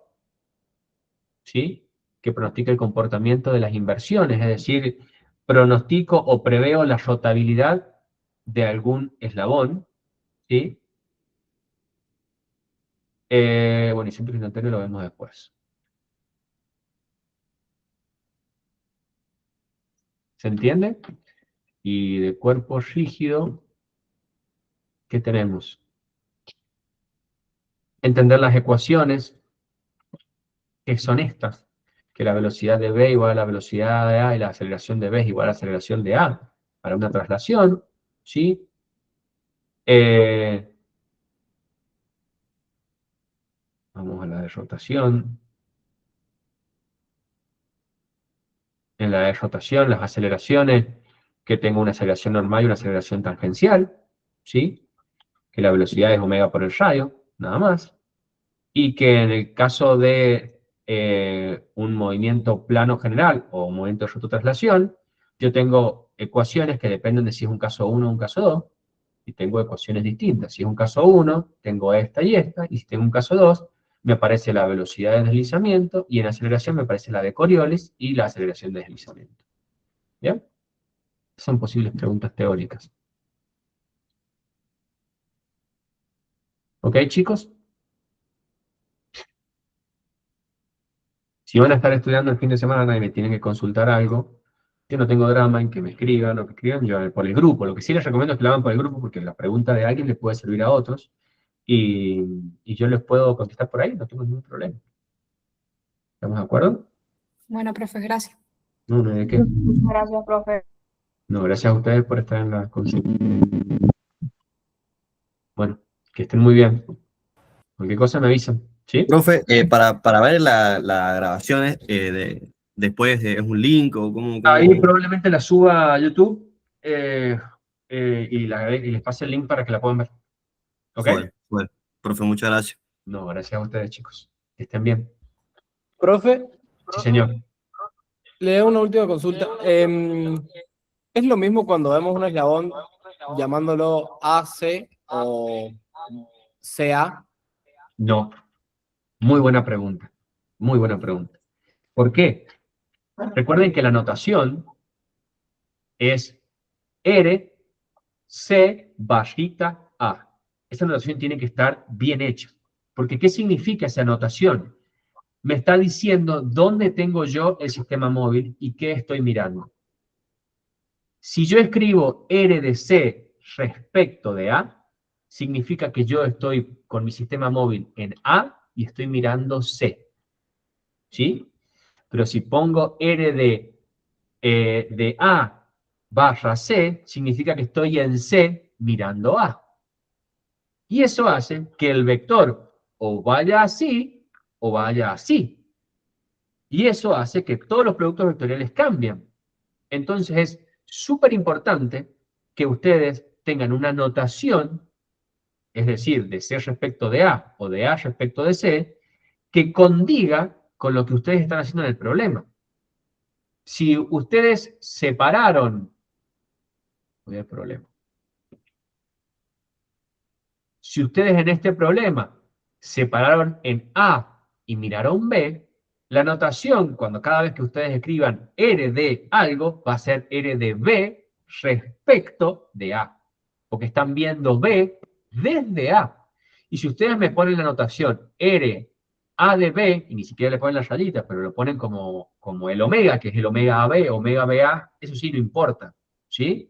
S1: ¿sí? Que pronostica el comportamiento de las inversiones, es decir, pronostico o preveo la rotabilidad de algún eslabón, ¿sí? Bueno, y siempre instantáneo lo vemos después. ¿Se entiende? Y de cuerpo rígido, ¿qué tenemos? Entender las ecuaciones, que son estas, que la velocidad de B igual a la velocidad de A y la aceleración de B es igual a la aceleración de A para una traslación, ¿sí? Vamos a la de rotación. En la de rotación, las aceleraciones, que tengo una aceleración normal y una aceleración tangencial, ¿sí? Que la velocidad es omega por el radio, nada más. Y que en el caso de un movimiento plano general o un movimiento de rototraslación, yo tengo ecuaciones que dependen de si es un caso 1 o un caso 2, y tengo ecuaciones distintas. Si es un caso 1, tengo esta, y si tengo un caso 2, me aparece la velocidad de deslizamiento, y en aceleración me aparece la de Coriolis y la aceleración de deslizamiento. ¿Bien? Son posibles preguntas teóricas. ¿Ok, chicos? Si van a estar estudiando el fin de semana y me tienen que consultar algo, yo no tengo drama en que me escriban o que escriban yo por el grupo. Lo que sí les recomiendo es que lo hagan por el grupo, porque la pregunta de alguien les puede servir a otros, y yo les puedo contestar por ahí, no tengo ningún problema. ¿Estamos de acuerdo?
S4: Bueno, profe, gracias.
S1: No, no hay de qué.
S6: Muchas gracias, profe.
S1: No, gracias a ustedes por estar en la consulta. Bueno, que estén muy bien. Cualquier cosa me avisan, ¿sí?
S2: Profe, para ver las grabaciones, después es un link o cómo.
S1: Ahí probablemente la suba a YouTube y les pase el link para que la puedan ver. ¿Ok?
S2: Fue. Profe, muchas gracias.
S1: No, gracias a ustedes, chicos. Que estén bien.
S3: Profe,
S1: Sí, señor.
S3: le hago una última consulta. ¿Es lo mismo cuando vemos un eslabón llamándolo AC o CA?
S1: No. Muy buena pregunta. Muy buena pregunta. ¿Por qué? Recuerden que la notación es R, C, bajita, A. Esa notación tiene que estar bien hecha. Porque ¿qué significa esa notación? Me está diciendo dónde tengo yo el sistema móvil y qué estoy mirando. Si yo escribo R de C respecto de A, significa que yo estoy con mi sistema móvil en A y estoy mirando C. ¿Sí? Pero si pongo R de A barra C, significa que estoy en C mirando A. Y eso hace que el vector o vaya así o vaya así. Y eso hace que todos los productos vectoriales cambien. Entonces es súper importante que ustedes tengan una notación, es decir, de C respecto de A o de A respecto de C, que condiga con lo que ustedes están haciendo en el problema. Si ustedes separaron, voy al problema. Si ustedes en este problema separaron en A y miraron B, la notación, cuando cada vez que ustedes escriban R de algo, va a ser R de B respecto de A. Porque están viendo B desde A. Y si ustedes me ponen la notación R A de B, y ni siquiera le ponen las rayitas, pero lo ponen como el omega, que es el omega AB, omega BA, eso sí no importa, ¿sí?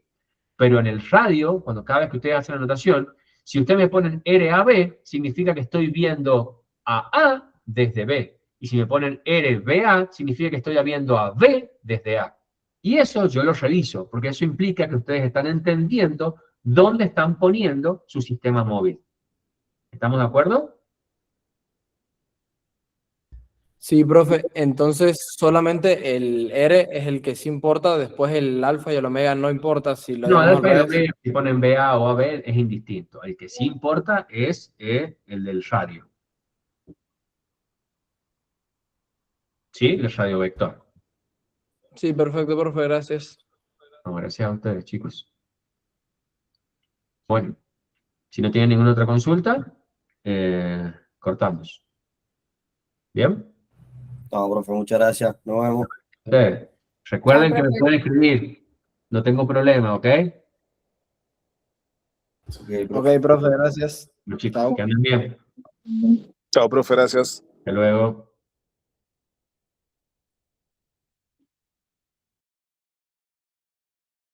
S1: Pero en el radio, cuando cada vez que ustedes hacen la notación, si ustedes me ponen RAB, significa que estoy viendo a A desde B. Y si me ponen RBA, significa que estoy viendo a B desde A. Y eso yo lo reviso, porque eso implica que ustedes están entendiendo dónde están poniendo su sistema móvil. ¿Estamos de acuerdo?
S3: Sí, profe. Entonces solamente el R es el que sí importa, después el alfa y el omega no importa si lo
S1: No,
S3: damos al
S1: alfa y
S3: revés.
S1: omega, si ponen BA o AB es indistinto. El que sí importa es el del radio. ¿Sí? El radio vector.
S3: Sí, perfecto, profe, gracias.
S1: No, gracias a ustedes, chicos. Bueno, si no tienen ninguna otra consulta, cortamos. ¿Bien?
S2: No, profe, muchas gracias. Nos vemos.
S1: Ustedes, recuerden
S4: Chao,
S1: que me
S4: profe.
S1: pueden escribir. No tengo problema, ¿ok?
S3: Ok, profe, gracias.
S1: Los chicos,
S3: Chao.
S1: que anden bien.
S8: Chao, profe, gracias.
S1: Hasta luego.